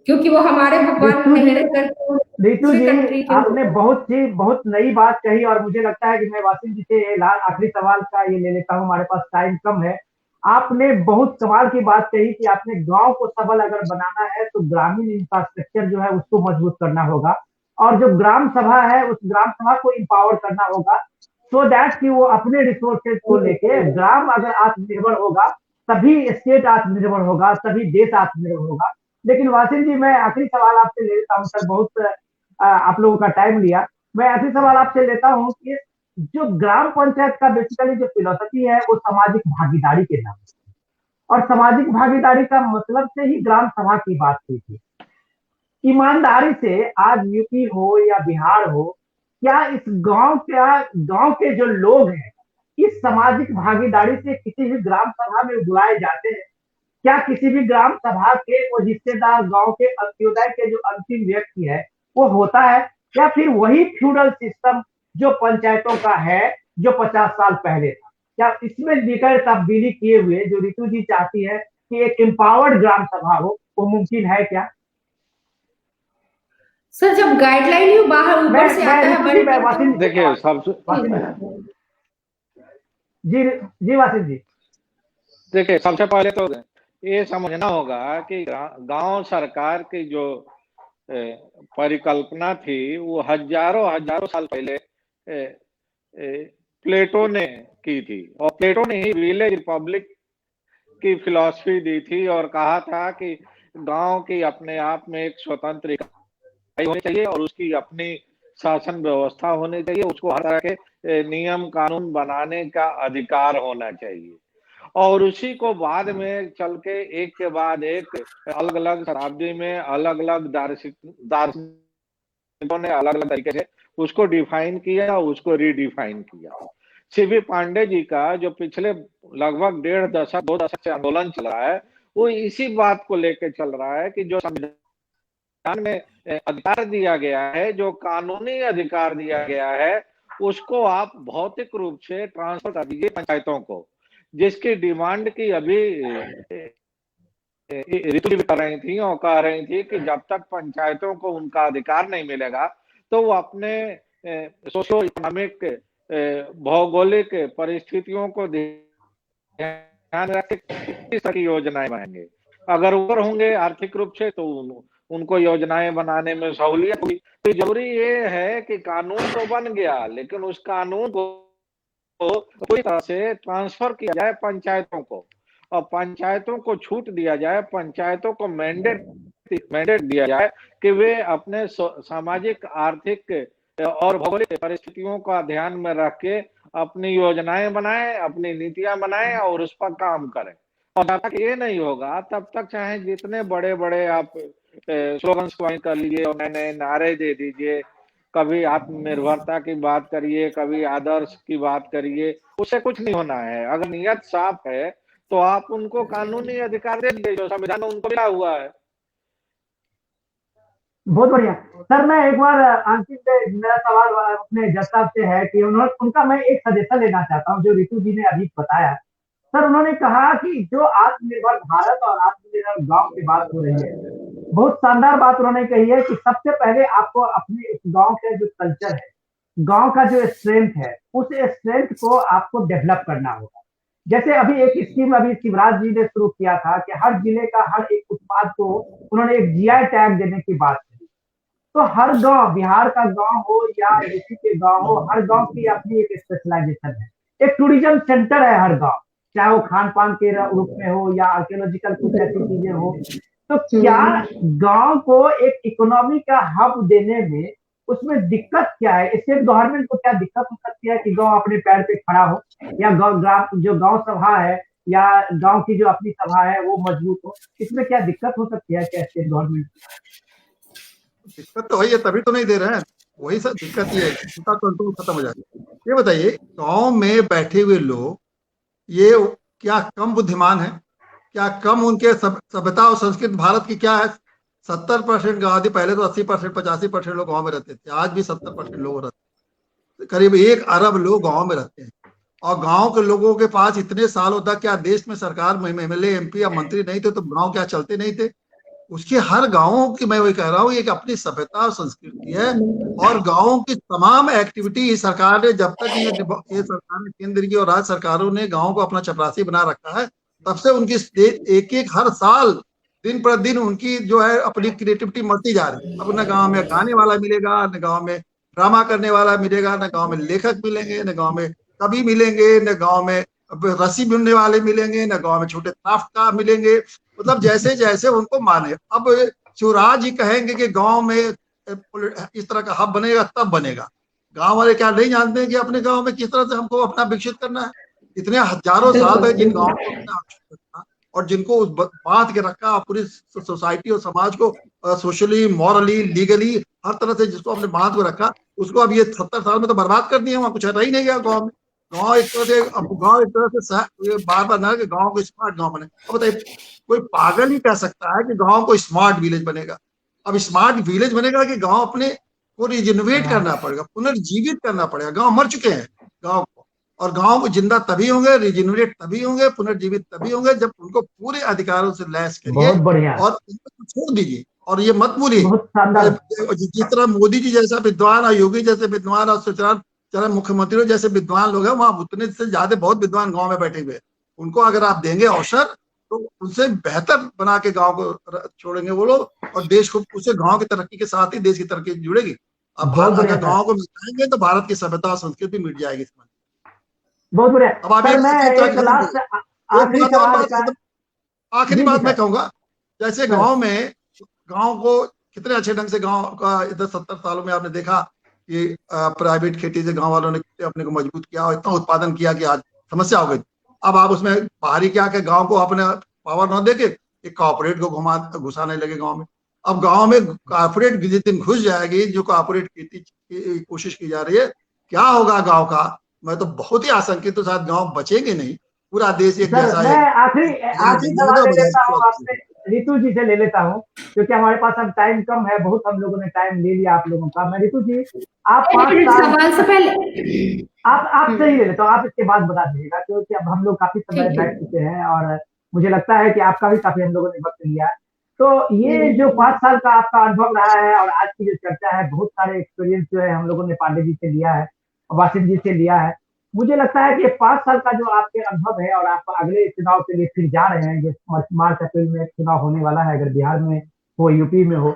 क्योंकि वो हमारे भगवान मेहनत करके। ऋतु जी, आपने बहुत नई बात कही, और मुझे लगता है कि मैं वासिम जी से आखिरी सवाल का ये ले लेता हूँ, हमारे पास टाइम कम है। आपने बहुत कमाल की बात कही कि आपने गांव को सबल अगर बनाना है तो ग्रामीण इंफ्रास्ट्रक्चर जो है उसको मजबूत करना होगा, और जो ग्राम सभा है उस ग्राम सभा को इम्पावर करना होगा, सो दैट कि वो अपने रिसोर्सेज को लेके, ग्राम अगर आत्मनिर्भर होगा तभी स्टेट आत्मनिर्भर होगा, तभी देश आत्मनिर्भर होगा। लेकिन वासिम जी, मैं आखिरी सवाल आपसे ले लेता हूँ सर, बहुत आप लोगों का टाइम लिया। मैं आखिरी सवाल आपसे लेता हूँ कि जो ग्राम पंचायत का बेसिकली जो फिलोसफी है वो सामाजिक भागीदारी के नाम से, और सामाजिक भागीदारी का मतलब से ही ग्राम सभा की बात की थी। ईमानदारी से आज यूपी हो या बिहार हो, क्या इस गांव के जो लोग हैं इस सामाजिक भागीदारी से किसी भी ग्राम सभा में बुलाए जाते हैं? क्या किसी भी ग्राम सभा के वो हिस्सेदार गांव के अंत्योदय के जो अंतिम व्यक्ति है वो होता है, या फिर वही फ्यूडल सिस्टम जो पंचायतों का है जो 50 साल पहले था? क्या इसमें दिगर तब्दीली किए हुए जो रितु जी चाहती है कि एक एम्पावर्ड ग्राम सभा हो, वो मुमकिन है क्या? सर जब गाइडलाइन ही बाहर ऊपर से आता है, देखिए सबसे जी वासिफ जी, देखिए सबसे पहले तो ये समझना होगा कि गांव सरकार की जो परिकल्पना थी वो हजारों साल पहले प्लेटो ने की थी, और प्लेटो ने ही विलेज रिपब्लिक की फिलॉसफी दी थी और कहा था कि गांव की अपने आप में एक स्वतंत्र इकाई होनी चाहिए और उसकी अपनी शासन व्यवस्था होनी चाहिए, उसको हर तरह के नियम कानून बनाने का अधिकार होना चाहिए। और उसी को बाद में चल के एक के बाद एक अलग अलग शताब्दी में अलग अलग दार्शनिकों ने अलग अलग तरीके से उसको डिफाइन किया, उसको रीडिफाइन किया। सीवी पांडे जी का जो पिछले लगभग 2 दशक से आंदोलन चल रहा है वो इसी बात को लेकर चल रहा है कि जो संविधान में अधिकार दिया गया है, जो कानूनी अधिकार दिया गया है, उसको आप भौतिक रूप से ट्रांसफर कर दीजिए पंचायतों को, जिसकी डिमांड की अभी ऋतु भी कर रही थी और कह रही थी कि जब तक पंचायतों को उनका अधिकार नहीं मिलेगा तो वो अपने सोशो इकोनॉमिक भौगोलिक परिस्थितियों को ध्यान रख के किस तरह की योजनाएं बनाएंगे। अगर ऊपर होंगे आर्थिक रूप से तो उनको योजनाएं बनाने में सहूलियत हुई। तो जरूरी ये है कि कानून तो बन गया, लेकिन उस कानून को पूरी तरह से ट्रांसफर किया जाए पंचायतों को, और पंचायतों को छूट दिया जाए, पंचायतों को मैंडेट दिया जाए कि वे अपने सामाजिक आर्थिक और भौगोलिक परिस्थितियों का ध्यान में रख के अपनी योजनाएं बनाएं, अपनी नीतियां बनाएं और उस पर काम करें। और जब तक ये नहीं होगा तब तक चाहे जितने बड़े बड़े आप स्लोगन्स कर लीजिए और नए नए नारे दे दीजिए, कभी आत्मनिर्भरता की बात करिए, कभी आदर्श की बात करिए, उससे कुछ नहीं होना है। अगर नियत साफ है तो आप उनको कानूनी अधिकार दे दीजिए जो संविधान में उनको मिला हुआ है। बहुत बढ़िया सर। मैं एक बार अंकित से मेरा सवाल अपने जज साहब से है कि उनका मैं एक सजेशन लेना चाहता हूँ जो रितु जी ने अभी बताया। सर उन्होंने कहा कि जो आत्मनिर्भर भारत और आत्मनिर्भर गांव की बात हो रही है, बहुत शानदार बात उन्होंने कही है कि सबसे पहले आपको अपने इस गांव का जो कल्चर है, गांव का जो स्ट्रेंथ है, उस स्ट्रेंथ को आपको डेवलप करना होगा। जैसे अभी एक स्कीम अभी शिवराज जी ने शुरू किया था कि हर जिले का हर एक उत्पाद को उन्होंने एक जीआई टैग देने की बात करी। तो हर गांव, बिहार का गांव हो या यूपी के गांव हो, हर गांव की अपनी एक स्पेशलाइजेशन है, एक टूरिज्म सेंटर है हर गांव, चाहे वो खान पान के रूप में हो या आर्कियोलॉजिकल कुछ ऐसी चीजें हो। तो क्या गांव को एक इकोनॉमी का हब देने में उसमें दिक्कत क्या है? स्टेट गवर्नमेंट को क्या दिक्कत हो सकती है कि गांव अपने पैर पे खड़ा हो, या जो गांव सभा है या गांव की जो अपनी सभा है वो मजबूत हो? इसमें क्या दिक्कत हो सकती है क्या स्टेट गवर्नमेंट? दिक्कत तो है, तभी तो नहीं दे रहे हैं। वही सब दिक्कत ये है, उनका कंट्रोल खत्म हो जाता है। ये बताइए, गांव में बैठे हुए लोग ये क्या कम बुद्धिमान है? क्या कम उनके सभ्यता और संस्कृति भारत की क्या है? 70% आबादी, पहले तो 80% 85% लोग गांव में रहते थे, आज भी 70% लोग रहते हैं। करीब 1 अरब लोग गांव में रहते हैं, और गांव के लोगों के पास इतने सालों तक क्या देश में सरकार में एमएलए एमपी या मंत्री नहीं थे तो गांव क्या चलते नहीं थे? उसके हर गांवों की, मैं वही कह रहा हूँ, एक अपनी सभ्यता और संस्कृति है, और गांवों की तमाम एक्टिविटी सरकार ने, जब तक ये सरकार ने, केंद्र की और राज्य सरकारों ने गांव को अपना चपरासी बना रखा है, तब से उनकी एक एक हर साल दिन पर दिन उनकी जो है अपनी क्रिएटिविटी बढ़ती जा रही है। अब न गांव में गाने वाला मिलेगा, न गांव में ड्रामा करने वाला मिलेगा, न गांव में लेखक मिलेंगे, न गांव में कवि मिलेंगे, न गांव में रस्सी बुनने वाले मिलेंगे, न गांव में छोटे क्राफ्ट मिलेंगे। मतलब जैसे जैसे उनको माने। अब शिवराज जी कहेंगे कि गांव में इस तरह का हब बनेगा, तब बनेगा। गांव वाले क्या नहीं जानते हैं कि अपने गांव में किस तरह से हमको अपना विकसित करना है। इतने हजारों साल बिल्कुल तक जिन बिल्कुल गांवों को अपने आरक्षित रखा और जिनको बांध के रखा, पूरी सोसाइटी और समाज को सोशली, मॉरली, लीगली हर तरह से जिसको हमने बांध को रखा, उसको अब ये 70 साल में तो बर्बाद कर दिया। वहां कुछ रह ही नहीं गया गाँव में। गाँव एक तरह से, अब गाँव एक तरह से बार बार ना कि गाँव को स्मार्ट गाँव बने। अब बताइए, कोई पागल ही कह सकता है कि गाँव को स्मार्ट विलेज बनेगा। अब स्मार्ट विलेज बनेगा कि गाँव अपने को रिजनरेट करना पड़ेगा, पुनर्जीवित करना पड़ेगा। गांव मर चुके हैं गांव को, और गांव को जिंदा तभी होंगे, रिजनरेट तभी होंगे, पुनर्जीवित तभी होंगे जब उनको पूरे अधिकारों से लैस करिए बहुत बढ़िया, और उनको छोड़ दीजिए। और ये मत भूलिए, बहुत शानदार। जिस तरह मोदी जी जैसा विद्वान और योगी जैसे विद्वान और सुचरण चरण मुख्यमंत्री जैसे विद्वान लोग हैं, वहां उतने से ज्यादा बहुत विद्वान गांव में बैठे हुए हैं। उनको अगर आप देंगे अवसर तो उनसे बेहतर बना के गांव को छोड़ेंगे वो लोग, और देश को, उससे गांव की तरक्की के साथ ही देश की तरक्की जुड़ेगी। अब बहुत बढ़िया अगर सर, गांव को मिटाएंगे तो भारत की सभ्यता और संस्कृति मिट जाएगी इसमें। बहुत बढ़िया अब आप ये सर। मैं सोचिए, क्या एक करेंगे। लास्ट एक आखिरी बात और, सवाल बात का। खत्म, आखिरी जी जी बात मैं सर। कहूंगा, जैसे सर गांव में, गांव को कितने अच्छे ढंग से गांव का इधर 70 सालों में आपने देखा कि प्राइवेट खेती से गांव वालों ने अपने को मजबूत किया और इतना उत्पादन किया कि आज समस्या हो गई। अब आप उसमें बाहरी क्या के गांव को अपने पावर न देके एक कॉर्पोरेट को घुसाने लगे गांव में। अब गांव में कॉर्पोरेट जिस दिन घुस जाएगी, जो कॉर्पोरेट खेती की कोशिश की जा रही है, क्या होगा गांव का। मैं तो बहुत ही आशंकित हूँ, शायद गांव बचेंगे नहीं, पूरा देश एक सर जैसा मैं एक आखिरी बाजार आखिरी बन सवाल जाएगा, ले बाजार लेता हूँ की आपसे, रितु जी से ले लेता हूँ, क्योंकि हमारे पास अब टाइम कम है। बहुत हम लोगों ने टाइम ले लिया आप लोगों का। मैं रितु जी, आप 5 साल, सवाल से पहले आप आपसे ही ले लेता हूँ, आप इसके बाद बता दीजिएगा, क्योंकि अब हम लोग काफी समय ठीक है। बैठ चुके हैं और मुझे लगता है कि आपका भी काफी हम लोगों ने वक्त लिया है। तो ये जो हम्म, 5 साल का आपका अनुभव रहा है और आज की जो चर्चा है, बहुत सारे एक्सपीरियंस जो है हम लोगों ने पांडे जी से लिया है, वासिफ जी से लिया है। मुझे लगता है कि 5 साल का जो आपके अनुभव है, और आप अगले चुनाव के लिए फिर जा रहे हैं, जो मार्च अप्रैल में चुनाव होने वाला है, अगर बिहार में हो, यूपी में हो,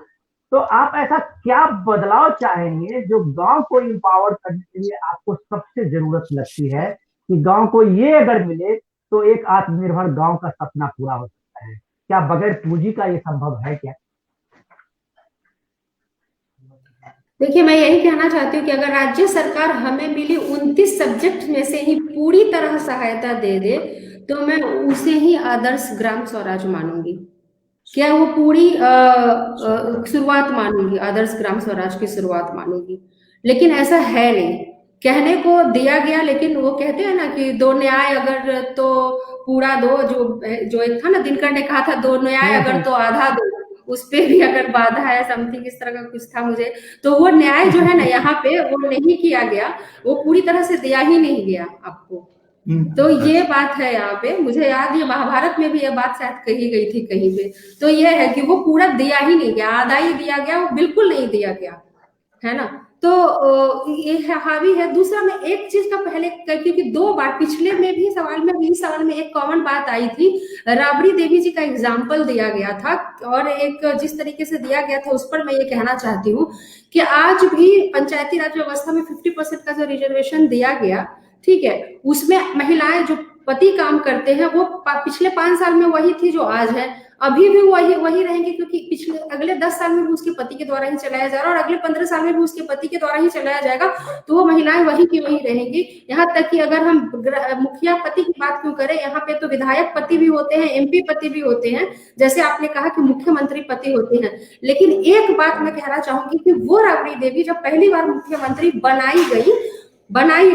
तो आप ऐसा क्या बदलाव चाहेंगे जो गांव को एम्पावर करने के लिए आपको सबसे जरूरत लगती है, कि गांव को ये अगर मिले तो एक आत्मनिर्भर गांव का सपना पूरा हो सकता है? क्या बगैर पूंजी का ये संभव है क्या? देखिए, मैं यही कहना चाहती हूँ कि अगर राज्य सरकार हमें मिली 29 सब्जेक्ट में से ही पूरी तरह सहायता दे दे, तो मैं उसे ही आदर्श ग्राम स्वराज मानूंगी। क्या वो पूरी शुरुआत मानूंगी, आदर्श ग्राम स्वराज की शुरुआत मानूंगी। लेकिन ऐसा है नहीं, कहने को दिया गया, लेकिन वो कहते हैं ना कि दो न्याय अगर तो पूरा दो, जो जो एक था ना, दिनकर ने कहा था, दो न्याय अगर तो आधा दो, उस पे भी अगर बाधा है, समथिंग इस तरह का कुछ था मुझे। तो वो न्याय जो है ना, यहाँ पे वो नहीं किया गया, वो पूरी तरह से दिया ही नहीं गया आपको। तो ये बात है यहाँ पे। मुझे याद है महाभारत में भी ये बात शायद कही गई थी कहीं पे। तो ये है कि वो पूरा दिया ही नहीं गया, आधा ही दिया गया, वो बिल्कुल नहीं दिया गया, है ना। तो ये हावी है। दूसरा, मैं एक चीज का पहले, क्योंकि 2 बार पिछले में भी सवाल में भी, सवाल में एक कॉमन बात आई थी, राबड़ी देवी जी का एग्जाम्पल दिया गया था, और एक जिस तरीके से दिया गया था उस पर मैं ये कहना चाहती हूँ कि आज भी पंचायती राज व्यवस्था में 50% का जो रिजर्वेशन दिया गया, ठीक है, उसमें महिलाएं जो पति काम करते हैं वो पिछले 5 साल में वही थी जो आज है, अभी भी वही रहेंगे, क्योंकि पिछले अगले 10 साल में भी उसके पति के द्वारा ही चलाया जा रहा है, और अगले 15 साल में भी उसके पति के द्वारा ही चलाया जाएगा। तो वो महिलाएं वही की वही रहेंगी। यहाँ तक कि अगर हम मुखिया पति की बात क्यों करें, यहाँ पे तो विधायक पति भी होते हैं, MP पति भी होते हैं, जैसे आपने कहा कि मुख्यमंत्री पति होते हैं। लेकिन एक बात मैं कहना चाहूंगी कि वो राबड़ी देवी जब पहली बार मुख्यमंत्री बनाई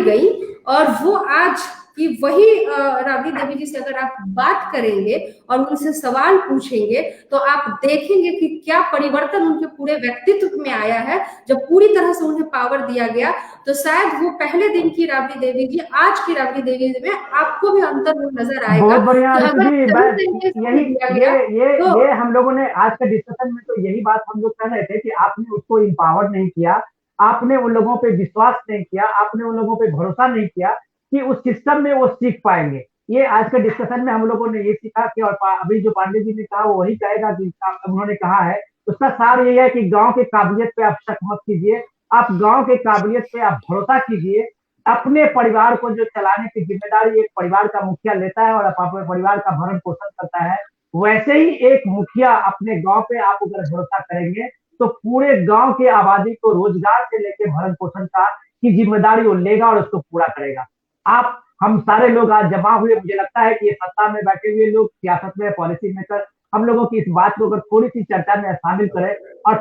गई, और वो आज कि वही राबड़ी देवी जी से अगर आप बात करेंगे और उनसे सवाल पूछेंगे, तो आप देखेंगे कि क्या परिवर्तन उनके पूरे व्यक्तित्व में आया है। जब पूरी तरह से उन्हें पावर दिया गया, तो शायद वो पहले दिन की राबड़ी देवी जी आज की राबड़ी देवी में आपको भी अंतर नजर आएगा। बहुत बढ़िया कि रितु अगर जी। यही दिया गया, ये हम लोगों ने आज के डिस्कशन में तो यही बात हम लोग कह रहे थे कि आपने उसको एम्पावर नहीं किया, आपने उन लोगों पे विश्वास नहीं किया, आपने उन लोगों पे भरोसा नहीं किया कि उस सिस्टम में वो सीख पाएंगे। ये आज के डिस्कशन में हम लोगों ने ये सीखा कि, और अभी जो पांडे जी ने कहा वो वही कहेगा कि उन्होंने कहा है, उसका सार यही है कि गांव के काबिलियत पे आप शक मत कीजिए, आप गांव के काबिलियत पे आप भरोसा कीजिए। अपने परिवार को जो चलाने की जिम्मेदारी एक परिवार का मुखिया लेता है और अपने परिवार का भरण पोषण करता है, वैसे ही एक मुखिया अपने गांव पे आप अगर भरोसा करेंगे तो पूरे गांव के आबादी को रोजगार से लेकर भरण पोषण का की जिम्मेदारी वो लेगा और उसको पूरा करेगा। आप हम सारे लोग आज जमा हुए, मुझे लगता है कि ये सत्ता में बैठे हुए लोग, सियासत में, पॉलिसी मेकर, हम लोगों की इस बात को अगर थोड़ी सी चर्चा में शामिल करें और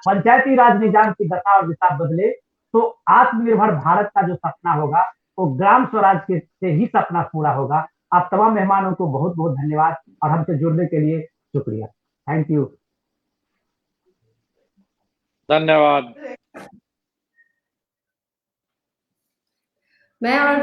पंचायती राज निजाम की दशा और दिशा बदले, तो आत्मनिर्भर भारत का जो सपना होगा वो ग्राम स्वराज के से ही सपना पूरा होगा। आप तमाम मेहमानों को बहुत बहुत धन्यवाद और हमसे जुड़ने के लिए शुक्रिया। Thank you. धन्यवाद। मैं और